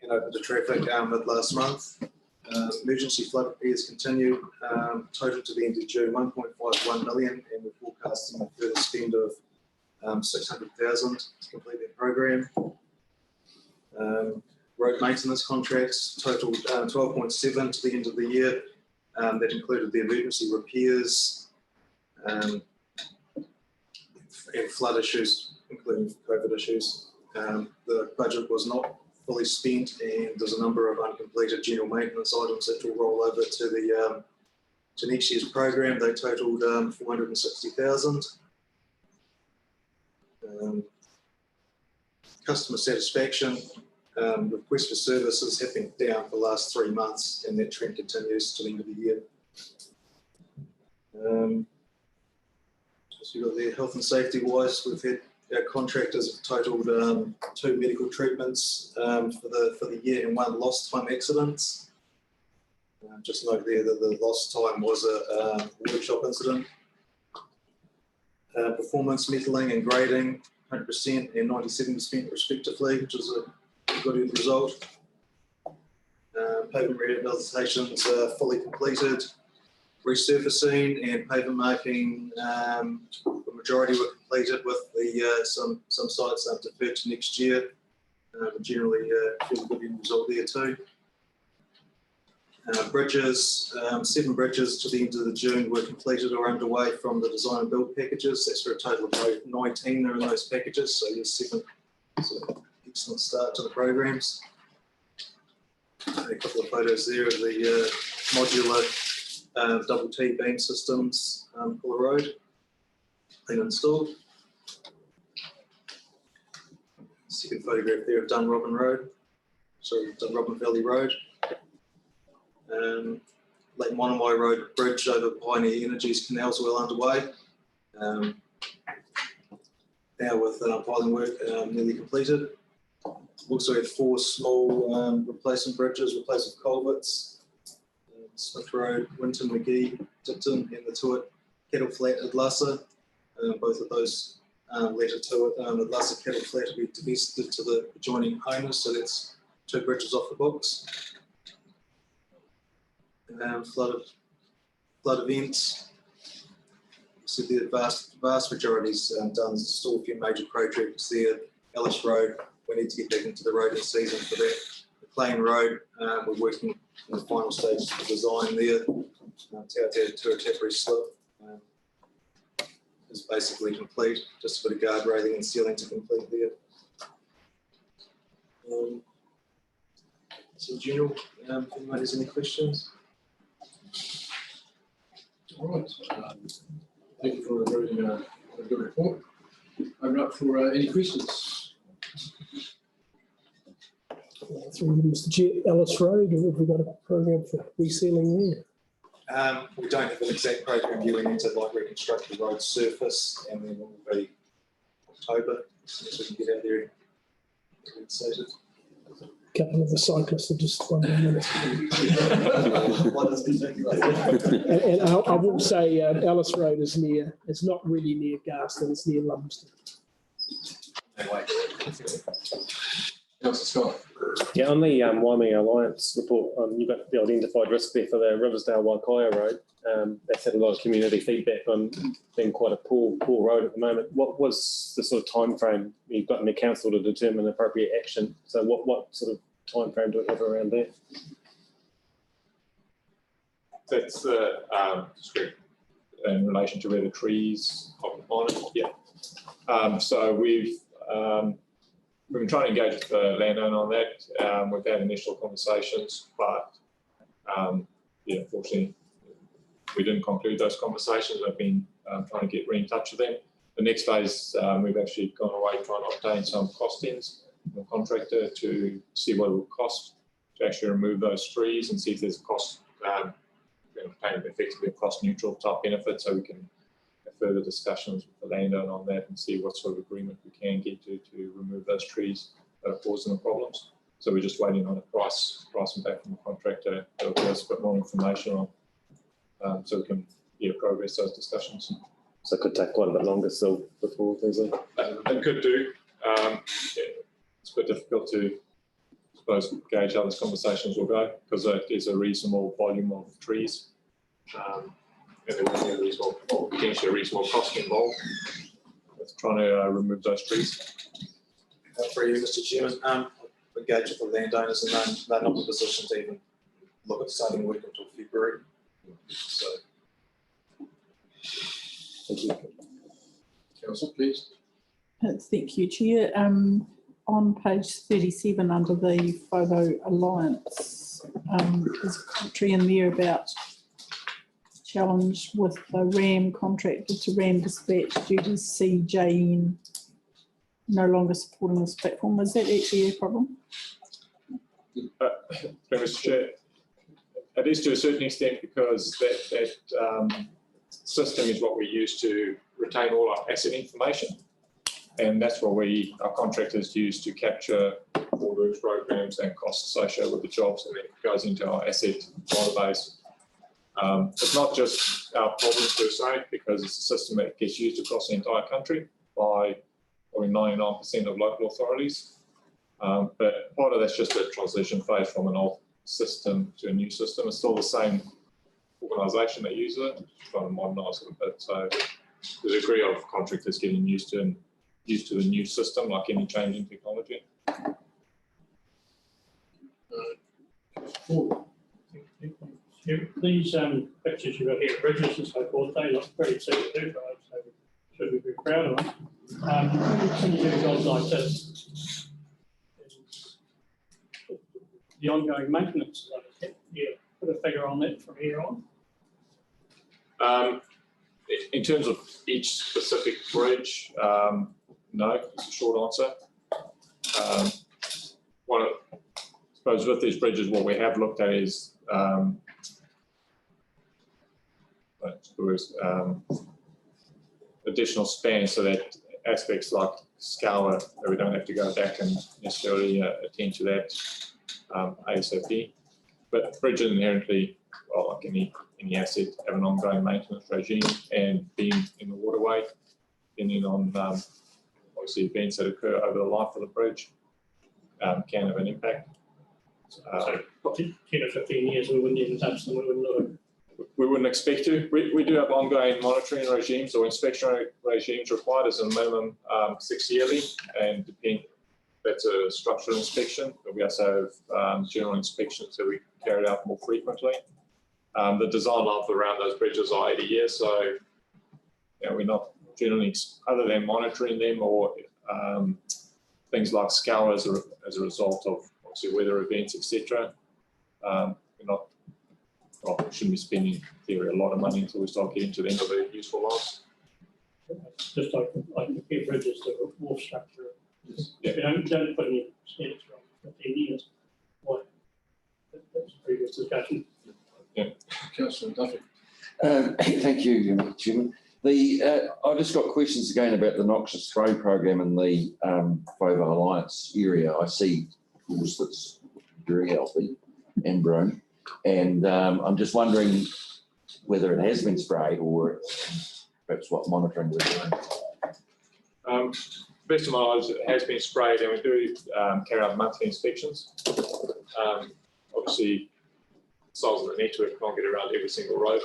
opened to traffic mid last month. Emergency flood repairs continued, total to the end of June 1.51 million, and we're forecasting a further spend of 600,000 to complete that program. Road maintenance contracts totaled 12.7 to the end of the year. That included the emergency repairs and flood issues, including COVID issues. The budget was not fully spent, and there's a number of uncompleted general maintenance items that will roll over to next year's program. They totaled 460,000. Customer satisfaction, requests for services have been down for the last 3 months, and that trend continues to the end of the year. So you've got there, health and safety wise, we've had our contractors have totaled 2 medical treatments for the year and 1 lost time accidents. Just note there that the lost time was a workshop incident. Performance metalling and grading, 100% and 97% respectively, which is a good result. Pavement rehabilitations are fully completed. Resurfacing and pavement marking, the majority were completed, with some sites deferred to next year. But generally, fairly good end result there too. Bridges, 7 bridges to the end of June were completed or underway from the design and build packages. That's for a total of 19 are in those packages. So there's 7. So excellent start to the programs. A couple of photos there of the modular double T beam systems, Puller Road, been installed. Second photograph there of Dunrobin Road, sorry, Dunrobin Valley Road. Lake Monowai Road bridge over Pioneer Energy's canals well underway. Now with piling work nearly completed. Also had 4 small replacement bridges, replacement culverts. Smith Road, Winton, McGee, Tipton, and the Tuat Kettle Flat at Lassa. Both of those later Tuat Lassa Kettle Flat will be divested to the adjoining owners, so that's 2 bridges off the books. Flood events. So the vast majority is done. There's still a few major projects there. Ellis Road, we need to get back into the roading season for that. McLean Road, we're working in the final stages of the design there. Tautau Tuatapere Slip is basically complete. Just a bit of guard railing and ceiling to complete there. So general, if anyone has any questions? All right. Thank you for a very good report. Open up for any questions. Through Mr. Chair, Ellis Road, have we got a program for resealing there? We don't have an exact program yet. We need to reconstruct the road surface, and then it will be October, as soon as we can get out there and reinstated. A couple of the cyclists are just wondering. And I will say Ellis Road is near, it's not really near Garston, it's near Lumsden. Yeah, on the Waimea Alliance report, you've got the identified risk there for the Riversdale Waikaia Road. That's had a lot of community feedback on being quite a poor road at the moment. What was the sort of time frame you've got in the council to determine appropriate action? So what sort of time frame do we have around there? That's discrete in relation to where the trees occupy it. Yeah. So we've been trying to engage with the landowner on that. We've had initial conversations, but yeah, unfortunately, we didn't conclude those conversations. I've been trying to get in touch with them. The next phase, we've actually gone away trying to obtain some costings from the contractor to see what it will cost to actually remove those trees and see if there's a cost, obtain effectively a cost neutral type benefit, so we can have further discussions with the landowner on that and see what sort of agreement we can get to remove those trees that are causing the problems. So we're just waiting on a pricing back from the contractor that'll give us a bit more information on, so we can progress those discussions. So it could take quite a bit longer still before there's a. It could do. It's a bit difficult to, I suppose, gauge how these conversations will go because there's a reasonable volume of trees. And there will be a reasonable, or potentially a reasonable cost involved with trying to remove those trees. For you, Mr. Chairman, engage with the landowners and they're not in a position to even look at starting work until February. So. Thank you. Councillor, please. Thank you, Chair. On page 37, under the Photo Alliance, there's a commentary in there about challenge with the RAM contractor to RAM Dispatch due to CJN no longer supporting this platform. Is that actually a problem? Mr. Chair, it is to a certain extent because that system is what we use to retain all our asset information. And that's what our contractors use to capture all those programs and costs associated with the jobs, and then it goes into our asset database. It's not just our problem per se, because it's a system that gets used across the entire country by probably 99% of local authorities. But part of that's just a transition phase from an old system to a new system. It's still the same organisation that uses it, trying to modernise it a bit. So the degree of contractors getting used to the new system, like any change in technology. These pictures you've got here, bridges and so forth, they look pretty secure, so should we be proud of them? When you do jobs like this, the ongoing maintenance, put a figure on that from here on. In terms of each specific bridge, no, it's a short answer. I suppose with these bridges, what we have looked at is additional span, so that aspects like scour, that we don't have to go back and necessarily attend to that ASAP. But bridges inherently, well, like any asset, have an ongoing maintenance regime, and being in the waterway, depending on obviously events that occur over the life of the bridge, can have an impact. So 10 or 15 years, we wouldn't even touch them, we wouldn't know. We wouldn't expect to. We do have ongoing monitoring regimes or inspection regimes required as a minimum 6 yearly, and that's a structural inspection, but we also have general inspections that we carry out more frequently. The design life around those bridges are 80 years, so we're not generally, other than monitoring them or things like scour as a result of obviously weather events, etc. We shouldn't be spending, in theory, a lot of money until we start getting to the end of their useful lives. Just like compare bridges to a wharf structure. If you don't put any standards for 15 years, why? That's a previous discussion. Yeah. Councillor Duffy. Thank you, Mr. Chairman. I've just got questions again about the noxious spray program in the Photo Alliance area. I see pools that's very healthy and grown, and I'm just wondering whether it has been sprayed or perhaps what monitoring we're doing. Best of my knowledge, it has been sprayed, and we do carry out monthly inspections. Obviously, the size of the network can't get around every single road,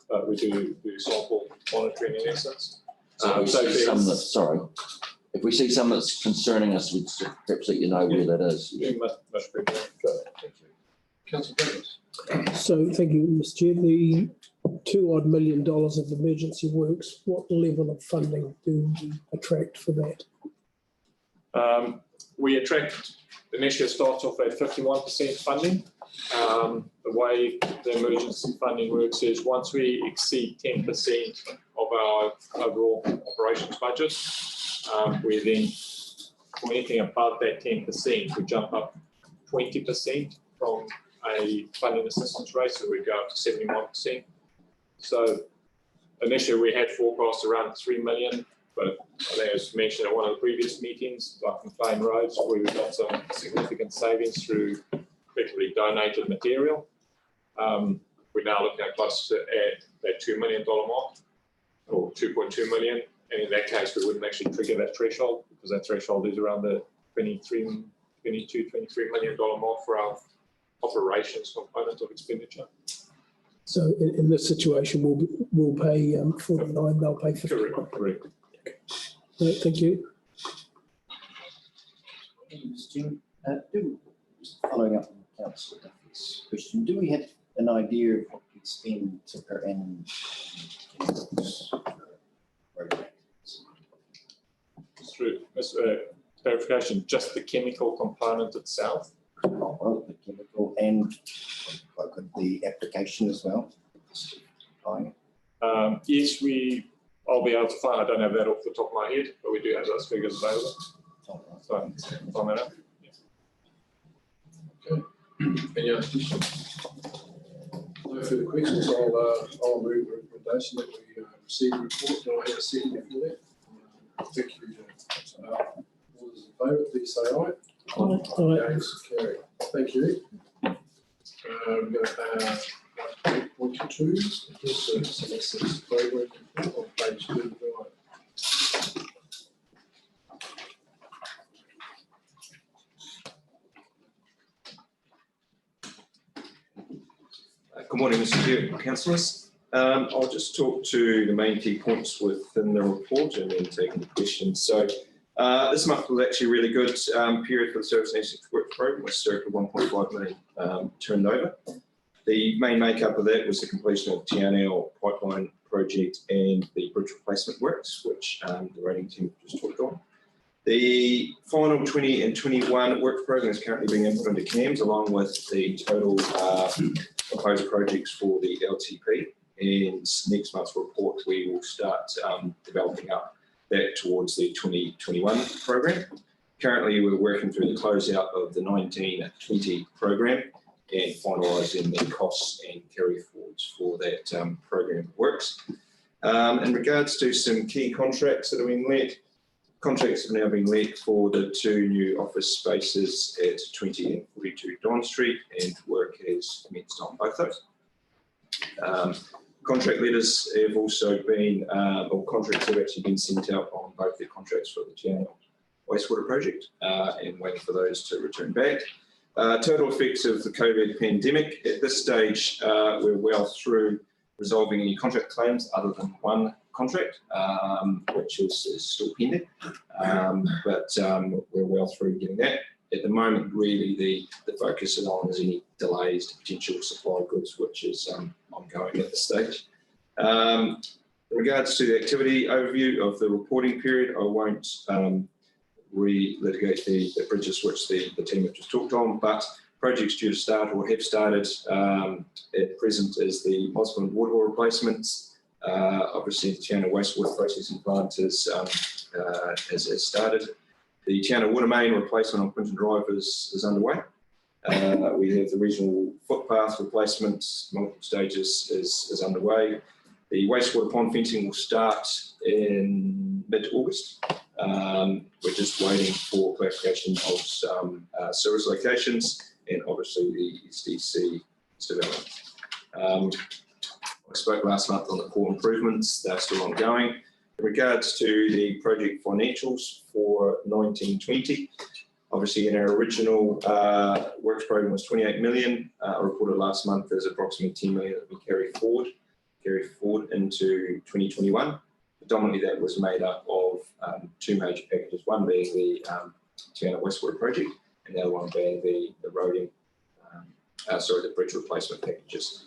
but we do sample monitoring in essence. If we see some that's concerning us, we'd perhaps let you know where that is. Yeah, much appreciated. Thank you. Councillor Douglas. So, thank you, Mr. Chair. The $2 million of emergency works, what level of funding do we attract for that? We attract, initially starts off at 51% funding. The way the emergency funding works is once we exceed 10% of our overall operations budget, we then, for anything above that 10%, we jump up 20% from a funding assistance rate, so we go up to 71%. So initially we had forecast around 3 million But I think it was mentioned at one of the previous meetings, like McLean Roads, where we got some significant savings through effectively donated material. We're now looking at close to at that $2 million mark, or 2.2 million. And in that case, we wouldn't actually trigger that threshold, because that threshold is around the $23 million mark for our operations component of expenditure. So in this situation, we'll pay 49, they'll pay 50. Correct. Right, thank you. Mr. Chairman, just following up on Councillor Duffy's question, do we have an idea of what we spend per annum? Through clarification, just the chemical component itself? Well, the chemical and what could the application as well? Yes, I'll be able to find, I don't have that off the top of my head, but we do have those figures available. So, find that out. Okay. Any other questions? No further questions. I'll move the recommendation that we receive the report. Do I have a second before that? Thank you. All those in favour, please say aye. Against, carried. Thank you. We're going to point to two, services program report on page 39. Good morning, Mr. Chair and councillors. I'll just talk to the main key points within the report and then take any questions. So this month was actually a really good period for the Service and Asset Work Programme, with circa 1.5 million turned over. The main makeup of that was the completion of the TNL pipeline project and the bridge replacement works, which the rating team just talked on. The final 20 and 21 work programme is currently being input into CAMS, along with the total proposed projects for the LTP. And next month's report, we will start developing up that towards the 2021 program. Currently, we're working through the closeout of the 19-20 program and finalising the costs and carry forwards for that program works. In regards to some key contracts that have been let, contracts have now been let for the two new office spaces at 20 and 42 Don Street, and work has commenced on both those. Contract letters have also been, or contracts have actually been sent out on both the contracts for the Channel wastewater project, and waiting for those to return back. Total effects of the COVID pandemic. At this stage, we're well through resolving any contract claims other than one contract, which is still pending, but we're well through getting that. At the moment, really, the focus is on any delays to potential supply goods, which is ongoing at this stage. In regards to the activity overview of the reporting period, I won't re-litigate the bridges which the team have just talked on, but projects due to start or have started at present is the Osborne water replacements. Obviously, the Tiana wastewater processing plant has started. The Tiana water main replacement on Quinton Drive is underway. We have the regional footpath replacement, multiple stages is underway. The wastewater pond fencing will start in mid-August. We're just waiting for clarification of some service locations and obviously the SDC development. I spoke last month on the core improvements, they're still ongoing. In regards to the project financials for 1920, obviously in our original works program was 28 million. I reported last month there's approximately 10 million that we carry forward into 2021. Predominantly that was made up of two major packages, one being the Tiana wastewater project and the other one being the roading, the bridge replacement packages.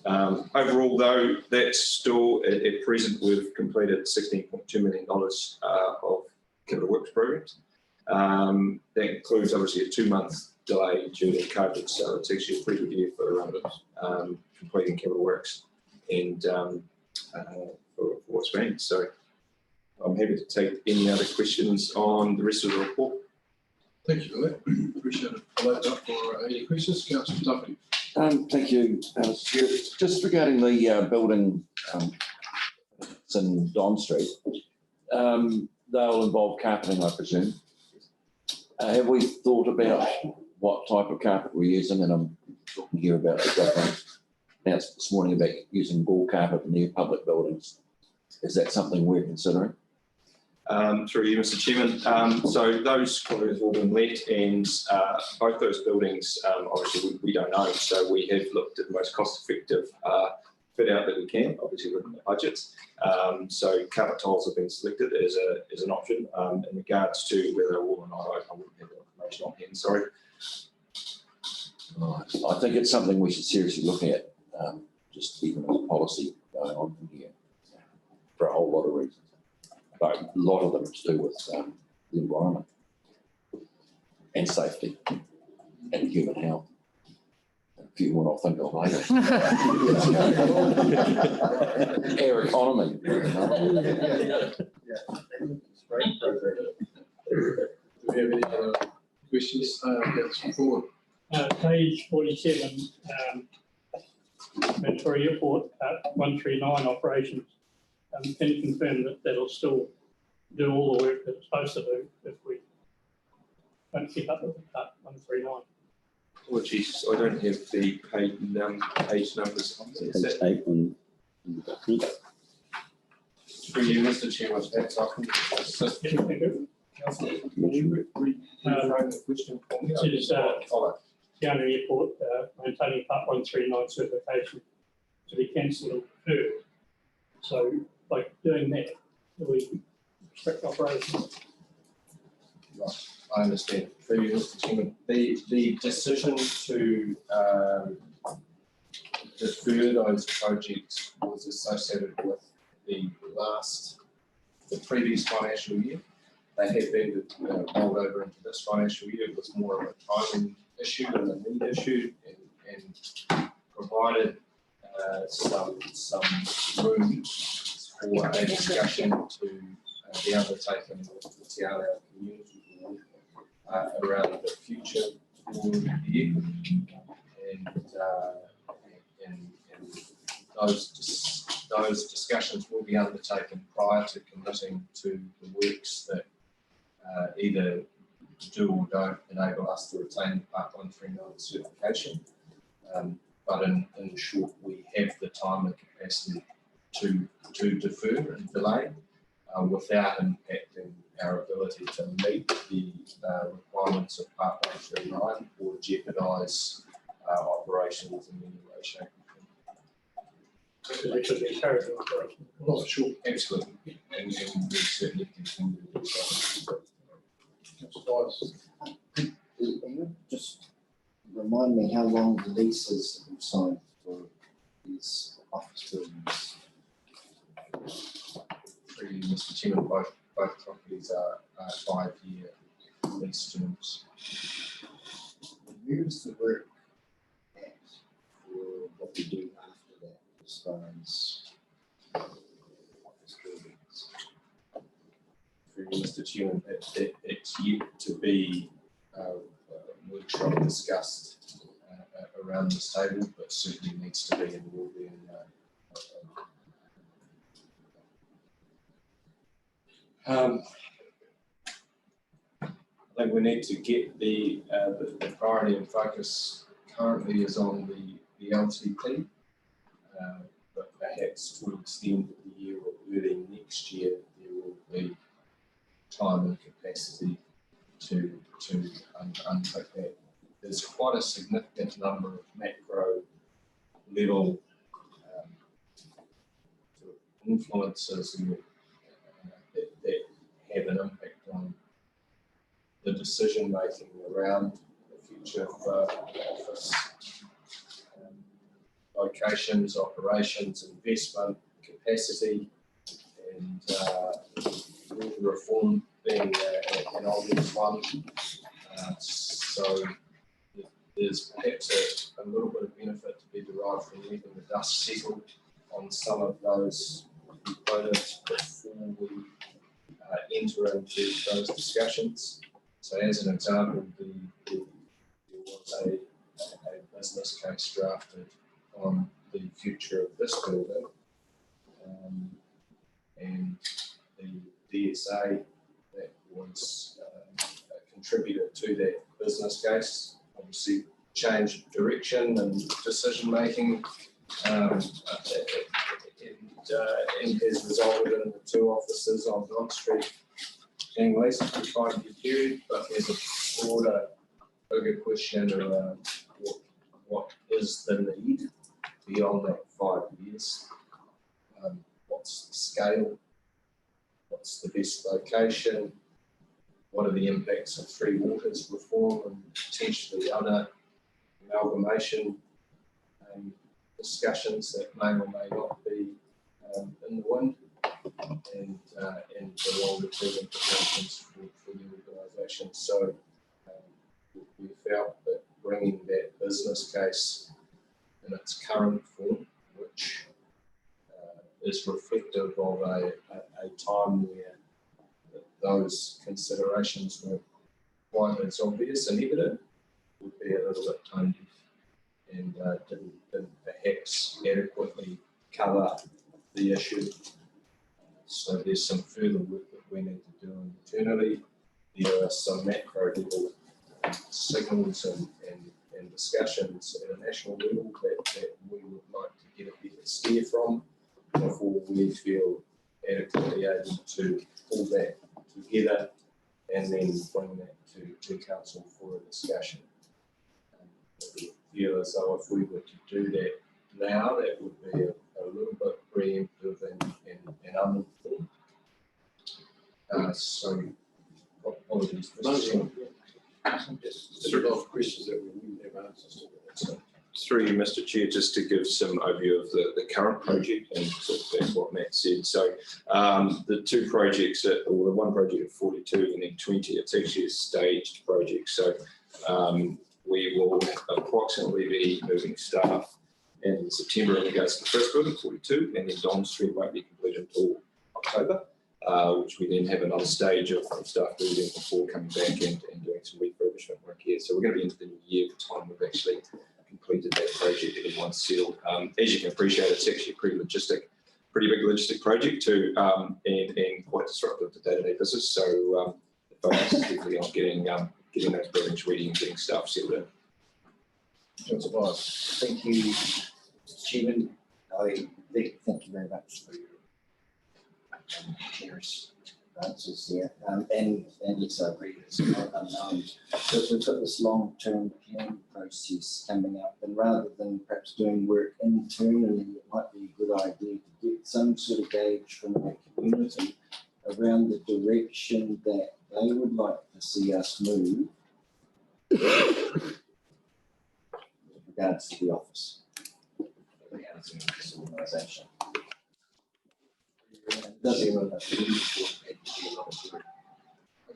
Overall though, that's still at present we've completed $16.2 million of capital works programs. That includes obviously a 2-month delay due to COVID, so it's actually a pretty good year for completing capital works and for what's been. So I'm happy to take any other questions on the rest of the report. Thank you for that. Appreciate it. I'll open up for any questions. Councillor Duffy. Thank you, Mr. Chair. Just regarding the building in Don Street, they'll involve carpeting, I presume. Have we thought about what type of carpet we're using? And I'm talking here about the government announced this morning about using ball carpet in new public buildings. Is that something we're considering? Through you, Mr. Chairman. So those corridors have all been let, and both those buildings, obviously, we don't own. So we have looked at the most cost-effective fit out that we can, obviously within the budgets. So carpet tiles have been selected as an option. In regards to whether they're wall or not, I wouldn't have the information on hand. Sorry. I think it's something we should seriously look at, just even as a policy going on from here, for a whole lot of reasons. But a lot of them to do with the environment and safety and human health. A few more I'll think of later. Air economy. Do we have any other questions? That's forward. Page 47, Victoria Airport, 139 operations. Can you confirm that that'll still do all the work that it's supposed to do if we don't keep up with the cut 139? Apologies, I don't have the page numbers on there. Is that- Page 8 on the document. Through you, Mr. Chair, was that I can assist Yeah, thank you. Councillor, would you reframe the question for me? It is Tiana Airport maintaining Part 139 certification to be cancelled or deferred. So by doing that, do we restrict operations? Right, I understand. Through you, Mr. Chairman, the decision to defer those projects was associated with the previous financial year. They have been rolled over into this financial year. It was more of a timing issue and a need issue, and provided some room for a discussion to be undertaken with the Te Areo Community Board around the future for the airport. And those discussions will be undertaken prior to committing to the works that either do or don't enable us to retain the Part 139 certification. But in short, we have the time and capacity to defer and delay without impacting our ability to meet the requirements of Part 139 or jeopardise operations in any way, shape or Because we should encourage operations. form. Oh, sure, absolutely. And we certainly continue to do so. You just remind me how long the leases have been signed for these office buildings? Through you, Mr. Chairman, both properties are 5-year lease terms. Where's the work at for what we do after that as far as office buildings? Through you, Mr. Chairman, it's yet to be workshop discussed around this table, but certainly needs to be and will be in I think we need to get the priority and focus currently is on the LTP, but perhaps towards the end of the year or early next year, there will be time and capacity to unpick that. There's quite a significant number of macro level sort of influences that have an impact on the decision making around the future of office locations, operations, investment, capacity, and reform being an obvious one. So there's perhaps a little bit of benefit to be derived from letting the dust settle on some of those components before we enter into those discussions. So as an example, there was a business case drafted on the future of this building, and the DSA that was a contributor to that business case. Obviously, changed direction and decision-making and has resulted in the 2 offices on Don Street being leased for a 5-year period, but there's a broader, bigger question around what is the need beyond that 5 years. What's the scale? What's the best location? What are the impacts of Three Waters reform and potentially other amalgamation discussions that may or may not be in the wind, and the longer term implications for the organisation. So we felt that bringing that business case in its current form, which is reflective of a time where those considerations were quite as obvious and evident, would be a little bit tone deaf and didn't perhaps adequately cover the issue. So there's some further work that we need to do internally. There are some macro level signals and discussions at a national level that we would like to get a better steer from before we feel adequately able to pull that together and then bring that to council for a discussion. We feel as though if we were to do that now, that would be a little bit preemptive and uninformed. So apologies, Mr. Chairman. There's a lot of questions that we wouldn't have answers to. So, through you, Mr. Chair, just to give some overview of the current project and sort of that's what Matt said. So the 2 projects, or the 1 project at 42 and then 20, it's actually a staged project. So we will approximately be moving staff in September in regards to the first building, 42, and then Don Street won't be completed until October, which we then have another stage of staff moving before coming back and doing some refurbishment work here. So we're going to be into the new year by the time we've actually completed that project, everyone's settled. As you can appreciate, it's actually a pretty big logistic project too, and quite disruptive to day-to-day business. So the focus is definitely on getting those buildings ready and getting staff settled in. Councillor Byers. Thank you, Mr. Chairman. Thank you very much for your generous answers there. And yes, I agree, it's not unknown. But we've got this long-term planning process coming up, and rather than perhaps doing work internally, it might be a good idea to get some sort of gauge from the community around the direction that they would like to see us move with regards to the office, the housing of this organisation. I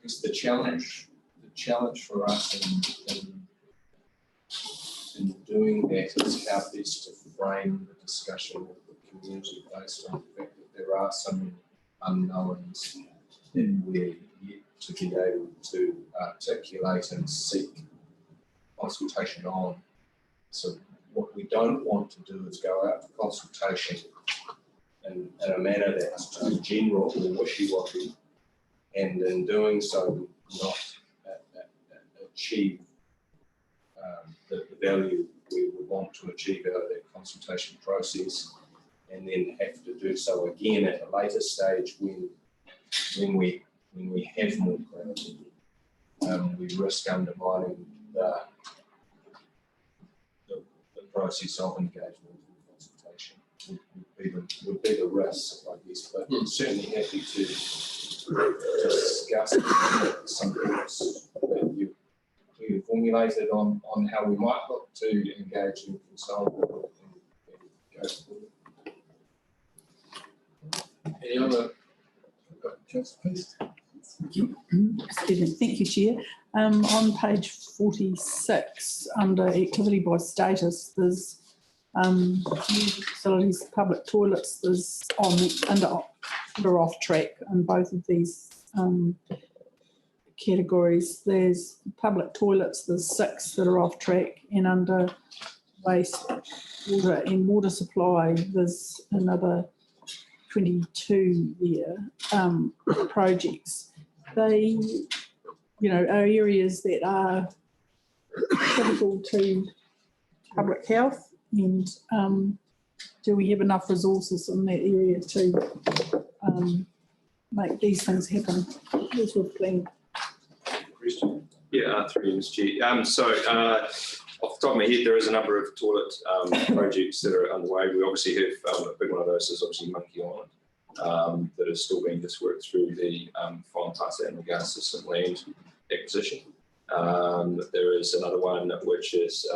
guess the challenge for us in doing that is how best to frame the discussion with the community based on the fact that there are so many unknowns that we're yet to be able to articulate and seek consultation on. So what we don't want to do is go out for consultation in a manner that's too general or wishy-washy, and in doing so not achieve the value we would want to achieve out of that consultation process, and then have to do so again at a later stage when we have more clarity. We risk undermining the process of engagement and consultation. Would be the risk, I guess, but certainly happy to discuss some thoughts that you formulated on how we might look to engage and consult and go forward. Any other councillor, please? Thank you, Chair. On page 46, under activity by status, there's new facilities, public toilets, there's under off track in both of these categories. There's public toilets, there's 6 that are off track, and under waste water and water supply, there's another 22 there, projects, they, are areas that are critical to public health, and do we have enough resources in that area to make these things happen as we've planned? Yeah, through Mr. Chair. Off the top of my head, there is a number of toilet projects that are underway. We obviously have a big one of those is obviously Monkey Island, that is still being just worked through the final parts in regards to some land acquisition. There is another one which is,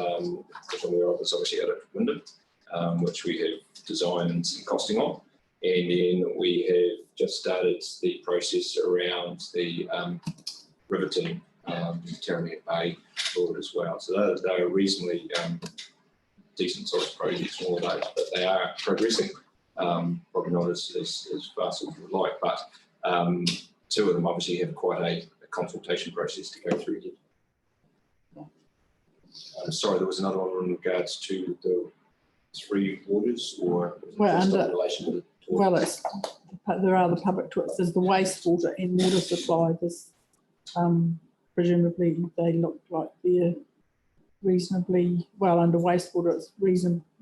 which I'm aware of, is obviously out at Wyndham, which we have design and some costing on. And then we have just started the process around the Riverton, Taramia Bay forward as well. So they are reasonably decent sized projects, all of those, but they are progressing. Probably not as fast as we would like, but two of them obviously have quite a consultation process to go through yet. Sorry, there was another one in regards to the Three Waters, or just in relation to the toilet? There are the public toilets, there's the wastewater and water supply. There's presumably they look like they're reasonably well under wastewater. It's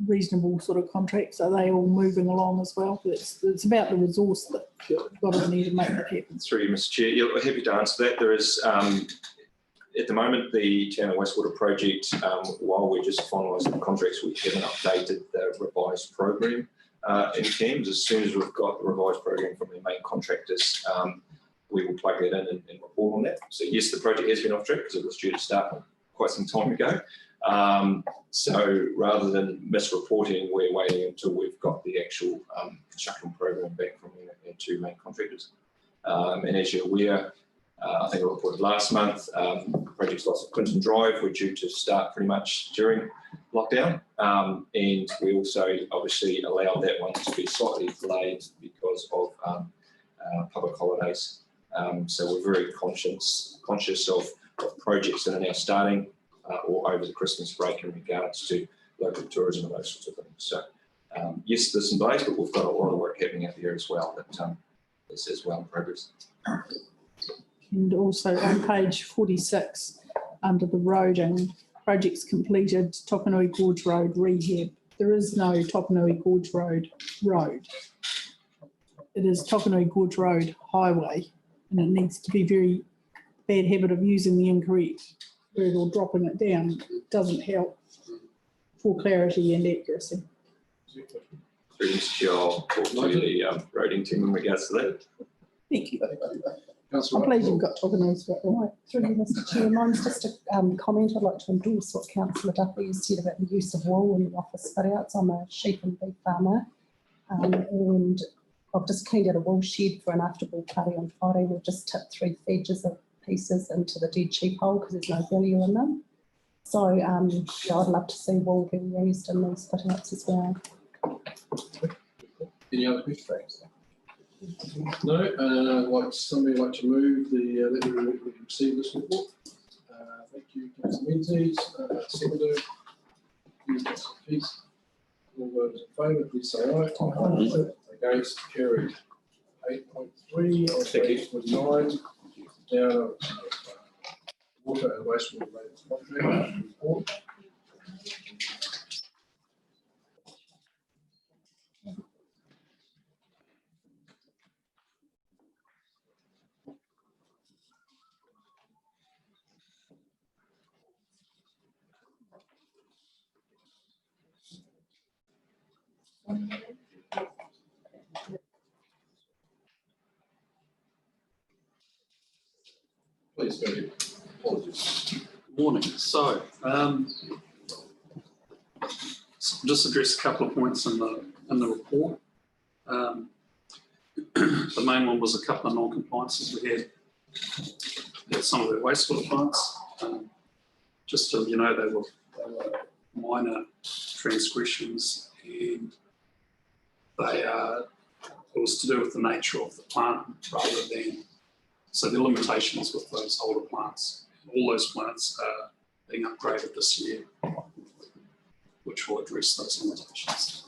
reasonable sort of contracts. Are they all moving along as well? It's about the resource that you've got to need to make that happen. Through you, Mr. Chair. Yeah, happy to answer that. There is at the moment the Town of Wastewater project. While we're just finalising the contracts, we haven't updated the revised program in CAMS. As soon as we've got the revised program from the main contractors, we will plug that in and report on that. So yes, the project has been off track because it was due to start quite some time ago. So rather than misreporting, we're waiting until we've got the actual construction program back from our two main contractors. And as you're aware, I think I reported last month, projects like Quinton Drive were due to start pretty much during lockdown. And we also obviously allowed that one to be slightly delayed because of public holidays. So we're very conscious of projects that are now starting or over the Christmas break in regards to local tourism and those sorts of things. So yes, there's some delays, but we've got a lot of work happening out there as well that is as well in progress. And also on page 46, under the roading, projects completed, Tokanui Gorge Road rehab. There is no Tokanui Gorge Road. It is Tokanui Gorge Road Highway, and it needs to be very bad habit of using the incorrect word or dropping it down. It doesn't help for clarity and accuracy. Through Mr. Chair, I'll talk to the roading team in regards to that. Thank you. I'm pleased you've got Tokanui's right. Through you, Mr. Chair, mine's just a comment. I'd like to endorse what Councillor Duffy said about the use of wool in the office fit-outs. I'm a sheep and beef farmer, and I've just cleaned out a wool shed for an after-ball party on Friday. We've just tipped 3 fedges of pieces into the dead sheep hole because there's no value in them. So yeah, I'd love to see wool being used in these fit-outs as well. Any other questions? No, somebody like to move that we receive this report. Thank you, Councillor Menzies. Seconder, Councillor Peace. All those in favour, please say aye. Against, carried. 8.3 on page 29. Down water and wastewater rates contract report. Please go ahead. Apologies. Morning. So, just address a couple of points in the report. The main one was a couple of non-compliances we had at some of the wastewater plants. Just to, they were minor transgressions, and it was to do with the nature of the plant rather than, so the limitations with those older plants. All those plants are being upgraded this year, which will address those limitations.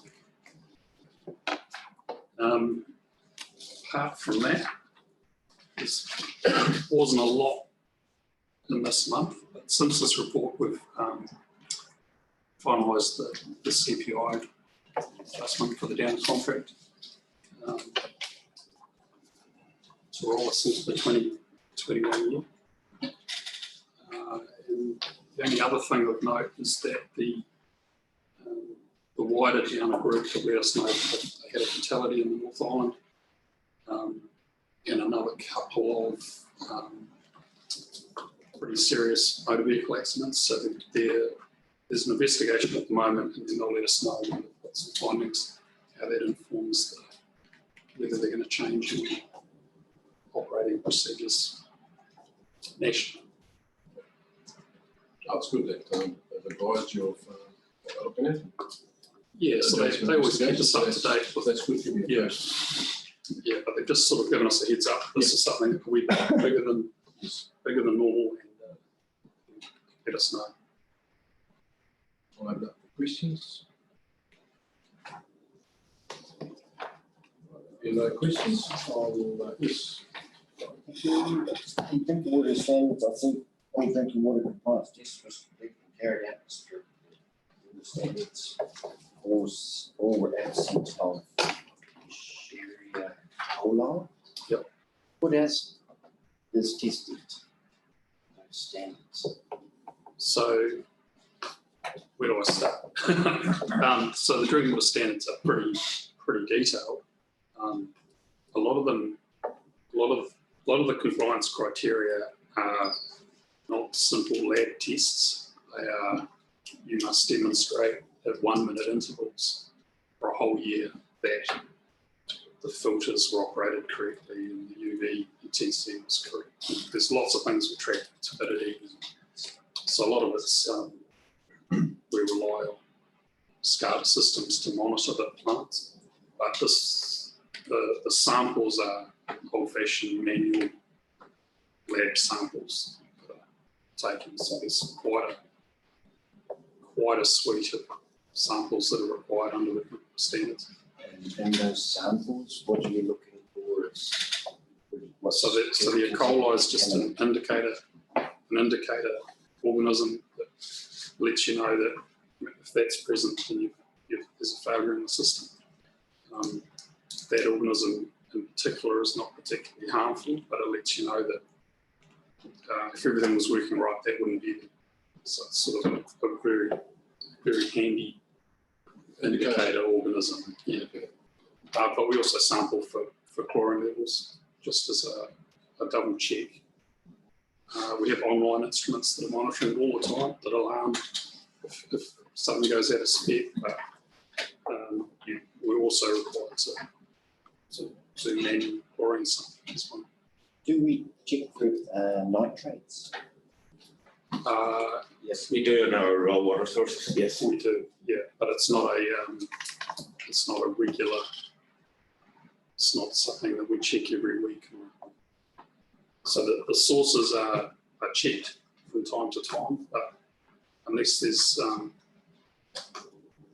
apart from that, there wasn't a lot in this month, but since this report, we've finalised the CPI adjustment for the down contract. So we're all since the 2021 year. And the only other thing of note is that the wider Downer group have let us know that they had a fatality in the North Island, and another couple of pretty serious motor vehicle accidents. So there's an investigation at the moment, and then they'll let us know when they've got some findings, how that informs whether they're going to change any operating procedures nationally. Oh, it's good that they've advised you of what they're looking at. Yeah, so they always keep us up to date. That's good for you. Yeah, but they've just sort of given us a heads up. This is something that we bigger than normal, and let us know. I'll open up for questions. Any other questions? Yes. In drinking water standards, I think all drinking water compliance tests was carried out to the standards. All were absent of Escherichia coli. Yep. What else is tested? Those standards. So where do I start? So the drinking water standards are pretty detailed. A lot of the compliance criteria are not simple lab tests. They are, you must demonstrate at 1 minute intervals for a whole year that the filters were operated correctly and the UV intensity was correct. There's lots of things we track, turbidity. So a lot of it's, we rely on SCADA systems to monitor the plants. But the samples are old-fashioned manual lab samples that are taken. So there's quite a suite of samples that are required under the standards. And in those samples, what are you looking for? So the E. coli is just an indicator organism that lets you know that if that's present, then there's a failure in the system. That organism in particular is not particularly harmful, but it lets you know that if everything was working right, that wouldn't be there. So it's sort of a very, very handy indicator organism. Yeah. But we also sample for chlorine levels, just as a double check. We have online instruments that are monitoring all the time that alarm if something goes out of spec, but we're also required to manual chlorine sample as well. Do we check for nitrates? Yes, we do in our raw water sources. Yes, we do. Yeah, but it's not a regular. It's not something that we check every week. So the sources are checked from time to time, but unless there's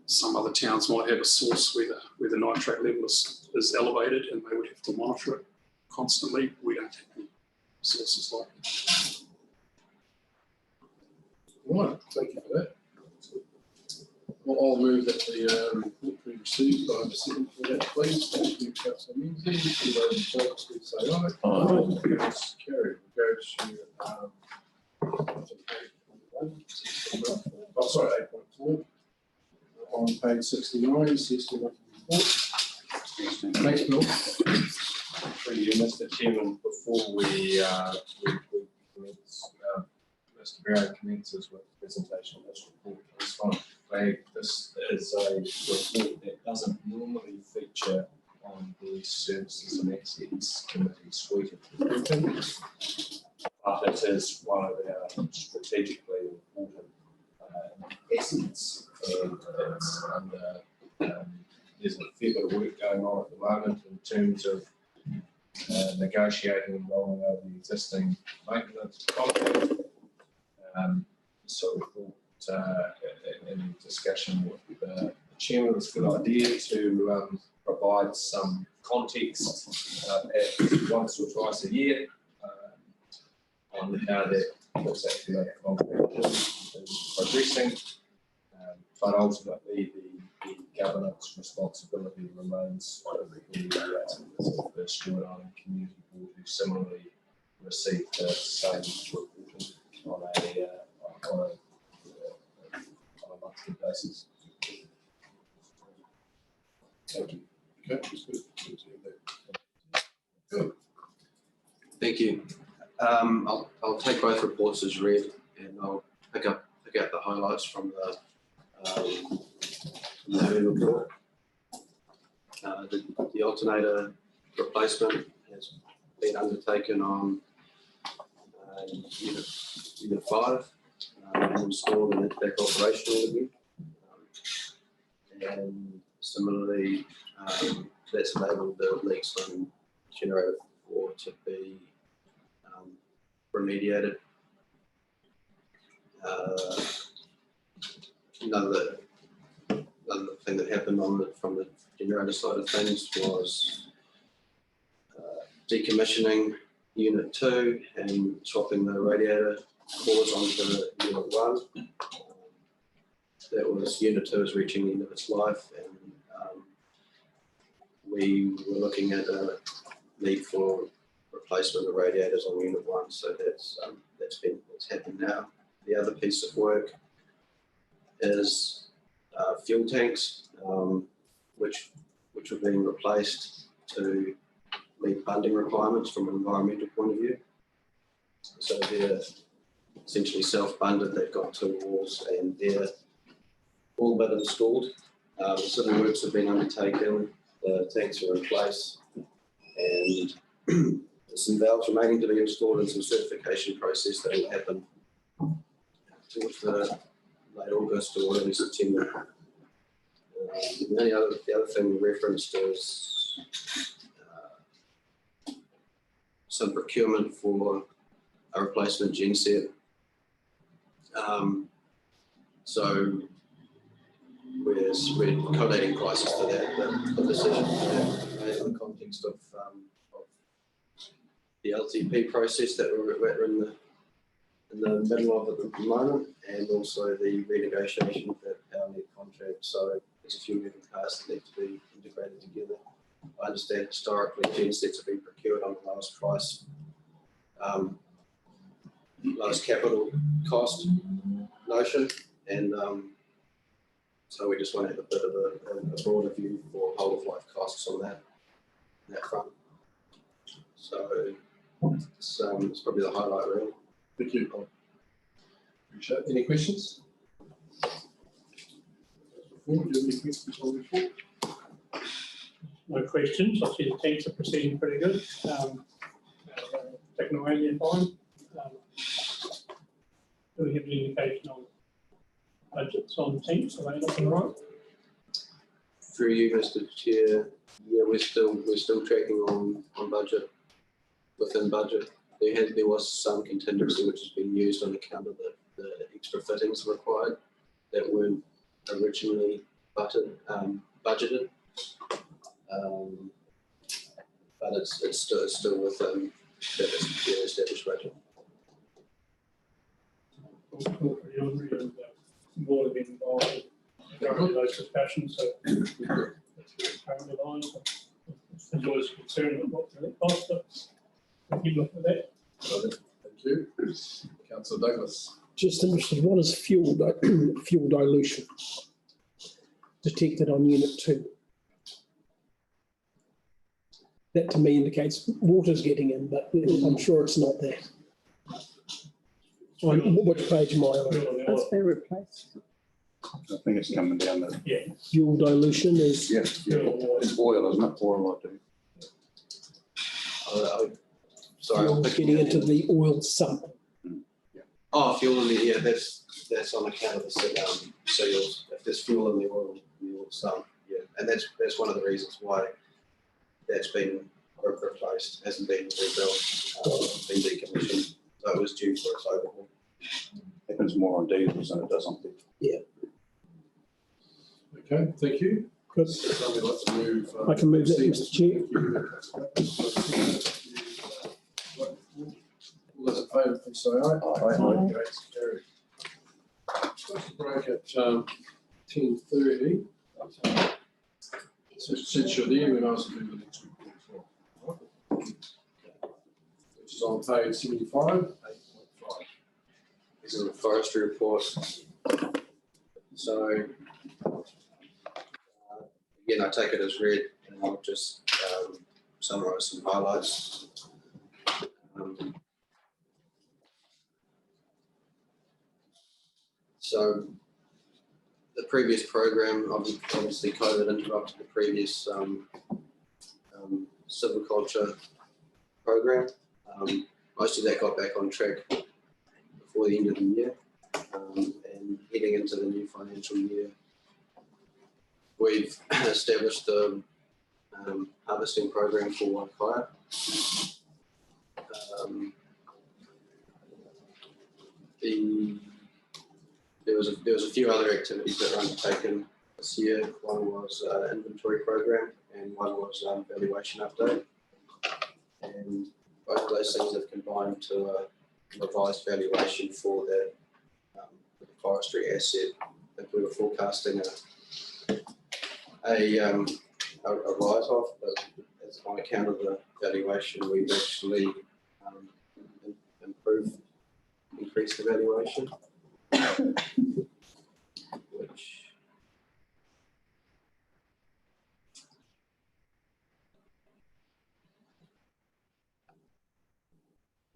some other towns might have a source where the nitrate level is elevated and they would have to monitor it constantly. We don't have any sources like that. Right, thank you for that. Well, I'll move that the report be received by the second for that, please. Thank you, Councillor Menzies. All those in favour, please say aye. Aye. It's carried. We'll go to oh, sorry, 8.4. On page 69, assessment report. Thanks, Bill. Through you, Mr. Chairman, before we commence, Mr. Barrow commences with the presentation of this report, I just want to flag this is a report that doesn't normally feature on the Services and Assets Committee suite of reports, but it is one of our strategically important assets, and it's under there's a fair bit of work going on at the moment in terms of negotiating and rolling over the existing maintenance contract. So we thought in discussion with the Chairman, it's a good idea to provide some context at once or twice a year on how that particular contract is progressing. But ultimately, the governance responsibility remains with the Stewart Island Community Board, who similarly received the same reporting on a monthly basis. Thank you. Okay, that's good. Good. Thank you. I'll take both reports as read, and I'll pick out the highlights from the main report. The alternator replacement has been undertaken on unit 5 and installed, and it's back operational again. And similarly, that's enabled the leaks on generator 4 to be remediated. Another thing that happened from the generator side of things was decommissioning unit 2 and swapping the radiator cores onto unit 1. That was unit 2 is reaching the end of its life, and we were looking at a need for replacement of radiators on unit 1, so that's happened now. The other piece of work is fuel tanks, which are being replaced to meet funding requirements from an environmental point of view. So they're essentially self-funded. They've got 2 walls, and they're all but installed. Civil works have been undertaken. The tanks are in place, and there's some valves remaining to be installed and some certification process that will happen towards the late August or early September. The other thing we referenced is some procurement for a replacement genset. So we're collating prices for that. The decision made in the context of the LTP process that we're in the middle of at the moment, and also the renegotiation of that PowerNet contract. So there's a few moving parts that need to be integrated together. I understand historically gensets have been procured on the lowest price, lowest capital cost notion, and so we just want to have a bit of a broader view for whole of life costs on that front. So it's probably the highlight really. Thank you, Colin. Appreciate it. Any questions? Do you have any questions on the report? No questions. I see the tanks are proceeding pretty good. Technology fine. Do we have any indication on budgets on tanks? Are they looking right? Through you, Mr. Chair, yeah, we're still tracking on budget, within budget. There was some contingency which has been used on account of the extra fittings required that weren't originally budgeted. But it's still within the established budget. More have been involved in those discussions, so that's currently aligned. There's always concern about what it costs, but keep looking at that. Thank you. Councillor Douglas. Just interested, what is fuel dilution detected on unit 2? That to me indicates water's getting in, but I'm sure it's not that. Which page am I on? That's been replaced. I think it's coming down there. Yeah. Fuel dilution is. Yeah, it's oil, isn't it? Oil, I do. Sorry, I'm getting into the oil sump. Oh, fuel in the, yeah, that's on account of the seals. If there's fuel in the oil sump, yeah, and that's one of the reasons why that's been replaced, hasn't been rebuilt, been decommissioned. So it was due for its overhaul. Happens more on diesels than it does on people. Yeah. Okay, thank you. Good. So we'd like to move. I can move that, Mr. Chair. All those in favour, please say aye. Aye. Okay, it's carried. Supposed to break at 10:30. So since you're there, we might as well do the next report as well. Which is on page 75, 8.5. This is a forestry report. So, again, I take it as read, and I'll just summarise some highlights. So, the previous program, obviously COVID interrupted the previous silviculture program. Most of that got back on track before the end of the year, and heading into the new financial year, we've established the harvesting program for Waikaia. There was a few other activities that were undertaken this year. One was inventory program, and one was valuation update. And both of those things have combined to a revised valuation for the forestry asset. That we were forecasting a write-off, but as on account of the valuation, we've actually increased the valuation, which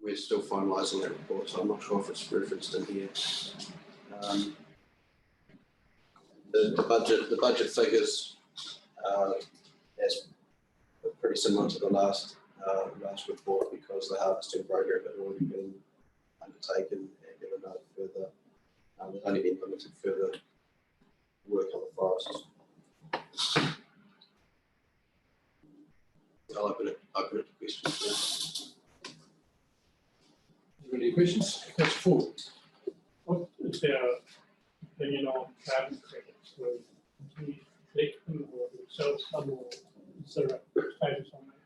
we're still finalising that report, so I'm not sure if it's referenced in here. The budget figures as pretty similar to the last report, because the harvesting program had already been undertaken and there were no further. There's only been limited further work on the forests. I'll open it to questions. Any questions? Councillor Ford. What is our opinion on carbon credits? Will we collect them or sell some, or is there a status on that?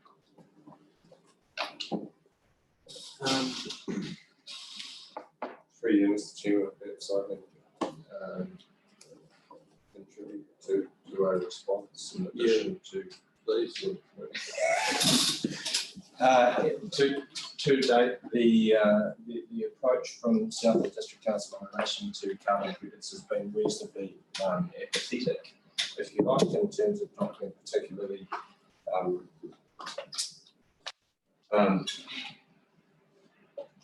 Through you, Mr. Chair, perhaps I can contribute to a response in addition to these. To date, the approach from Southland District Council in relation to carbon credits has been reasonably apathetic, if you like, in terms of not being particularly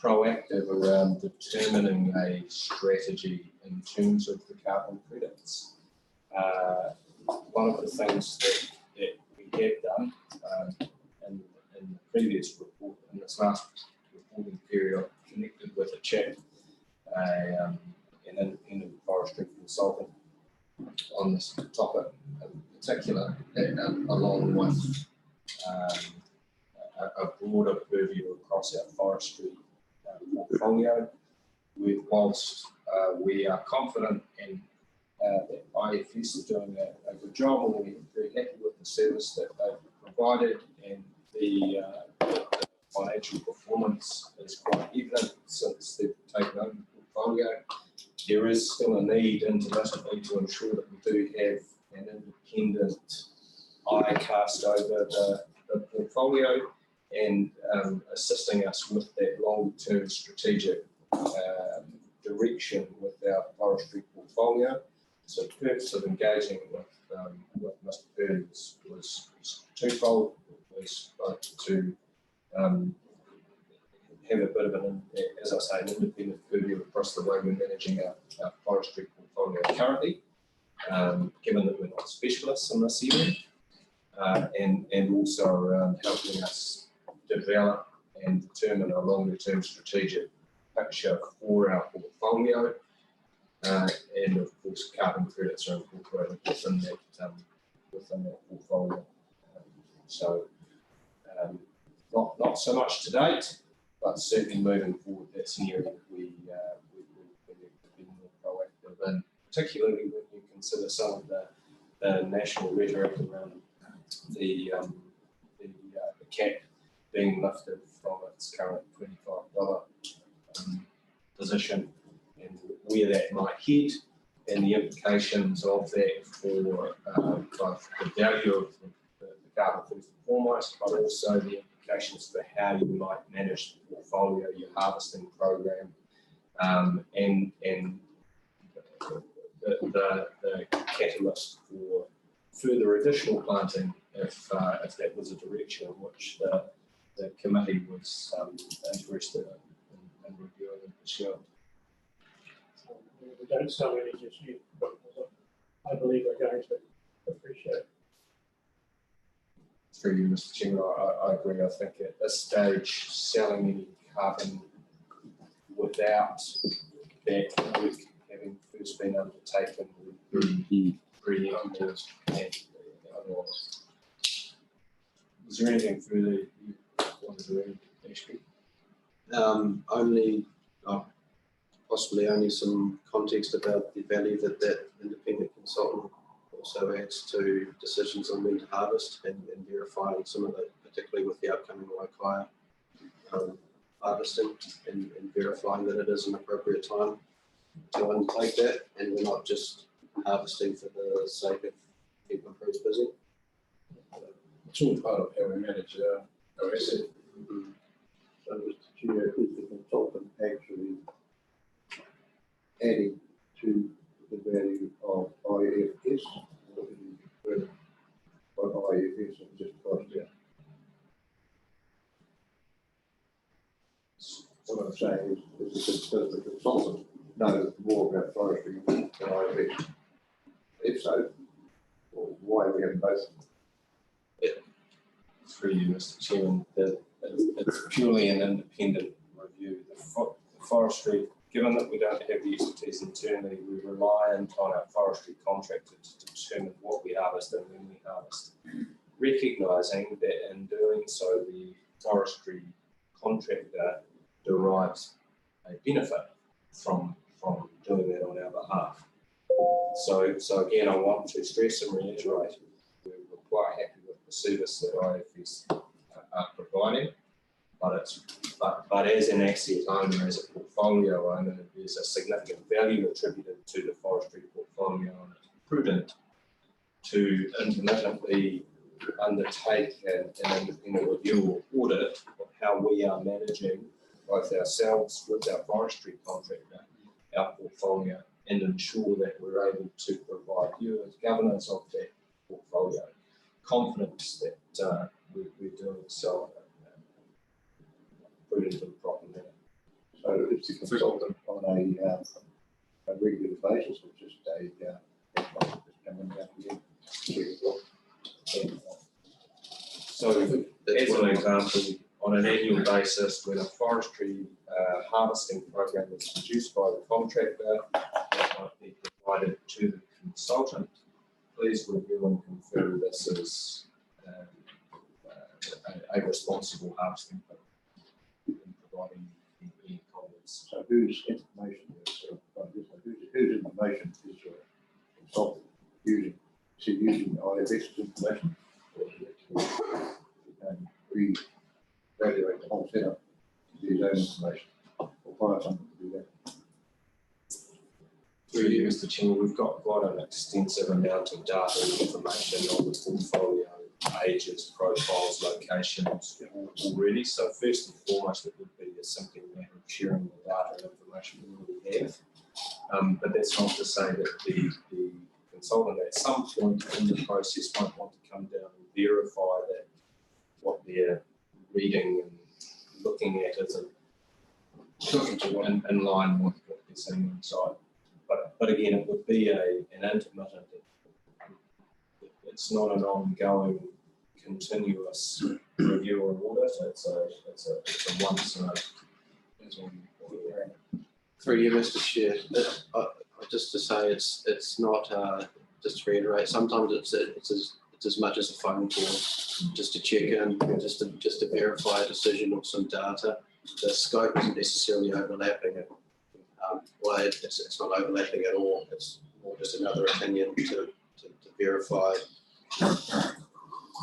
proactive around determining a strategy in terms of the carbon credits. One of the things that we have done in the previous report, in this last reporting period, connected with a chat, an independent forestry consultant on this topic in particular, along with a broader purview across our forestry portfolio. Whilst we are confident in that IFS is doing a good job, and we're very happy with the service that they've provided, and the financial performance is quite evident since they've taken over the portfolio. There is still a need intermittently to ensure that we do have an independent eye cast over the portfolio, and assisting us with that long-term strategic direction with our forestry portfolio. So the purpose of engaging with Mr. Burns was twofold. It was to have a bit of an, as I say, an independent purview across the way we're managing our forestry portfolio currently, given that we're not specialists in this area, and also around helping us develop and determine a longer-term strategic picture for our portfolio, and of course carbon credits are incorporated within that portfolio. So not so much to date, but certainly moving forward, that's an area that we need to be more proactive in, particularly when you consider some of the national rhetoric around the cap being lifted from its current $25 position, and where that might hit, and the implications of that for both the value of the garden first and foremost, but also the implications for how you might manage the portfolio, your harvesting program, and the catalyst for further additional planting if that was a direction in which the committee was interested in reviewing and pursuing. We don't sell any just yet, but I believe we're going to appreciate. Through you, Mr. Chairman, I agree. I think at this stage, selling any carbon without that work having first been undertaken would be preemptive and otherwise. Was there anything further you wanted to add, Ashby? Possibly only some context about the value that independent consultant also adds to decisions on when to harvest and verifying some of the, particularly with the upcoming Waikaia harvesting and verifying that it is an appropriate time to undertake that, and we're not just harvesting for the sake of keeping crews busy. It's all part of how we manage our asset. So, Mr. Chair, is the consultant actually adding to the value of IFS, or is it further by IFS and just cost down? What I'm saying is does the consultant know more about forestry than IFS? If so, well, why are we having both? Through you, Mr. Chairman, it's purely an independent review. The forestry, given that we don't have the expertise internally, we're reliant on our forestry contractor to determine what we harvest and when we harvest. Recognising that in doing so, the forestry contractor derives a benefit from doing that on our behalf. So again, I want to stress and reiterate, we're quite happy with the service that IFS are providing, but as an asset owner, as a portfolio owner, there's a significant value attributed to the forestry portfolio, and it's prudent to intermittently undertake an independent review or audit of how we are managing both ourselves with our forestry contractor, our portfolio, and ensure that we're able to provide you as governors of that portfolio confidence that we're doing so prudent and proper manner. So it's the consultant on a regular basis, or just coming out here? So as an example, on an annual basis, when a forestry harvesting program is produced by the contractor, that might be provided to the consultant. Please review and confirm this is a responsible harvesting program in providing the comments. So whose information whose information is the consultant using? Is he using IFS's information? And re-evaluate the whole setup to his own information, or hire someone to do that? Through you, Mr. Chairman, we've got quite an extensive amount of data and information on the portfolio, ages, profiles, locations already. So first and foremost, it would be a simple matter of sharing the data and information we already have. But that's not to say that the consultant at some point in the process might want to come down and verify that what they're reading and looking at isn't in line with what they're seeing inside. But again, it would be an intermittent. It's not an ongoing, continuous review or audit. It's a once in a. Through you, Mr. Chair, just to say it's not just to reiterate. Sometimes it's as much as a phone call, just to check in, just to verify a decision or some data. The scope isn't necessarily overlapping. Well, it's not overlapping at all. It's more just another opinion to verify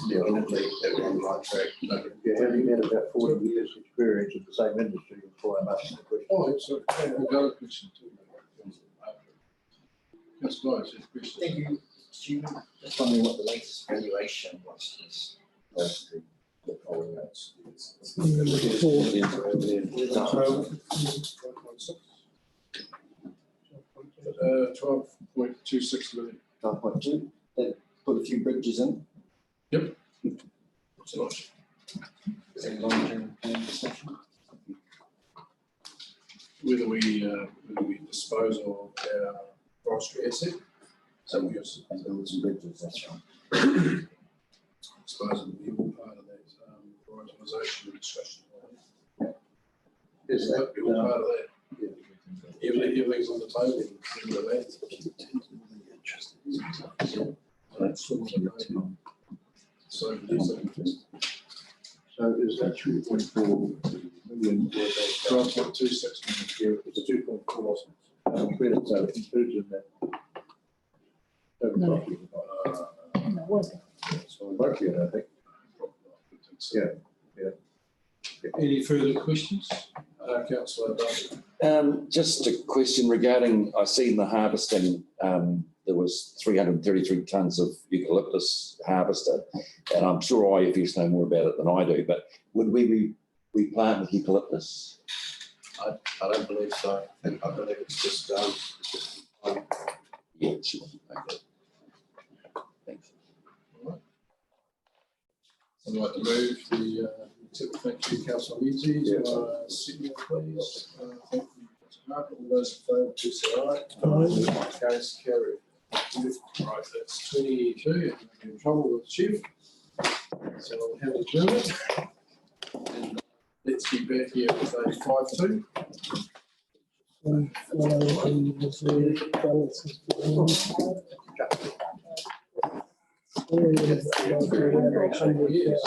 independently that we're on the right track. Yeah, having had about 40 years experience in the same industry, that's why I'm asking the question. Oh, it's a valid question too. Councillor Byers, your question. Thank you, Stu. Just wondering what the latest valuation was for this. $12.26 million. 12.2, they put a few bridges in. Yep. It's a lot. Is that long-term plan discussion? Whether we dispose of our forestry asset. So we also and build some bridges, that's right. dispose of the all part of that prioritisation discussion. Is that, Be all part of that. Everything's on the table in the land. So these are so is that 3.4 million? 12.26 million. It's 2.4. Credit, so it includes in that. No. No, was it? So likely, I think. Yeah. Any further questions? Councillor Dudley. Just a question regarding, I see in the harvesting, there was 333 tonnes of eucalyptus harvested. And I'm sure IFS know more about it than I do, but would we be replant with eucalyptus? I don't believe so. I believe it's just, Yeah, sure. Okay. Thanks. I'd like to move the, thank you, Councillor Menzies. Signal, please. Thank you, Councillor Hart. All those in favour, please say aye. Against, carried. Right, that's 22. I'm in trouble with Chief. So I'll have to do it. And let's get back here with a 5-2. Yes.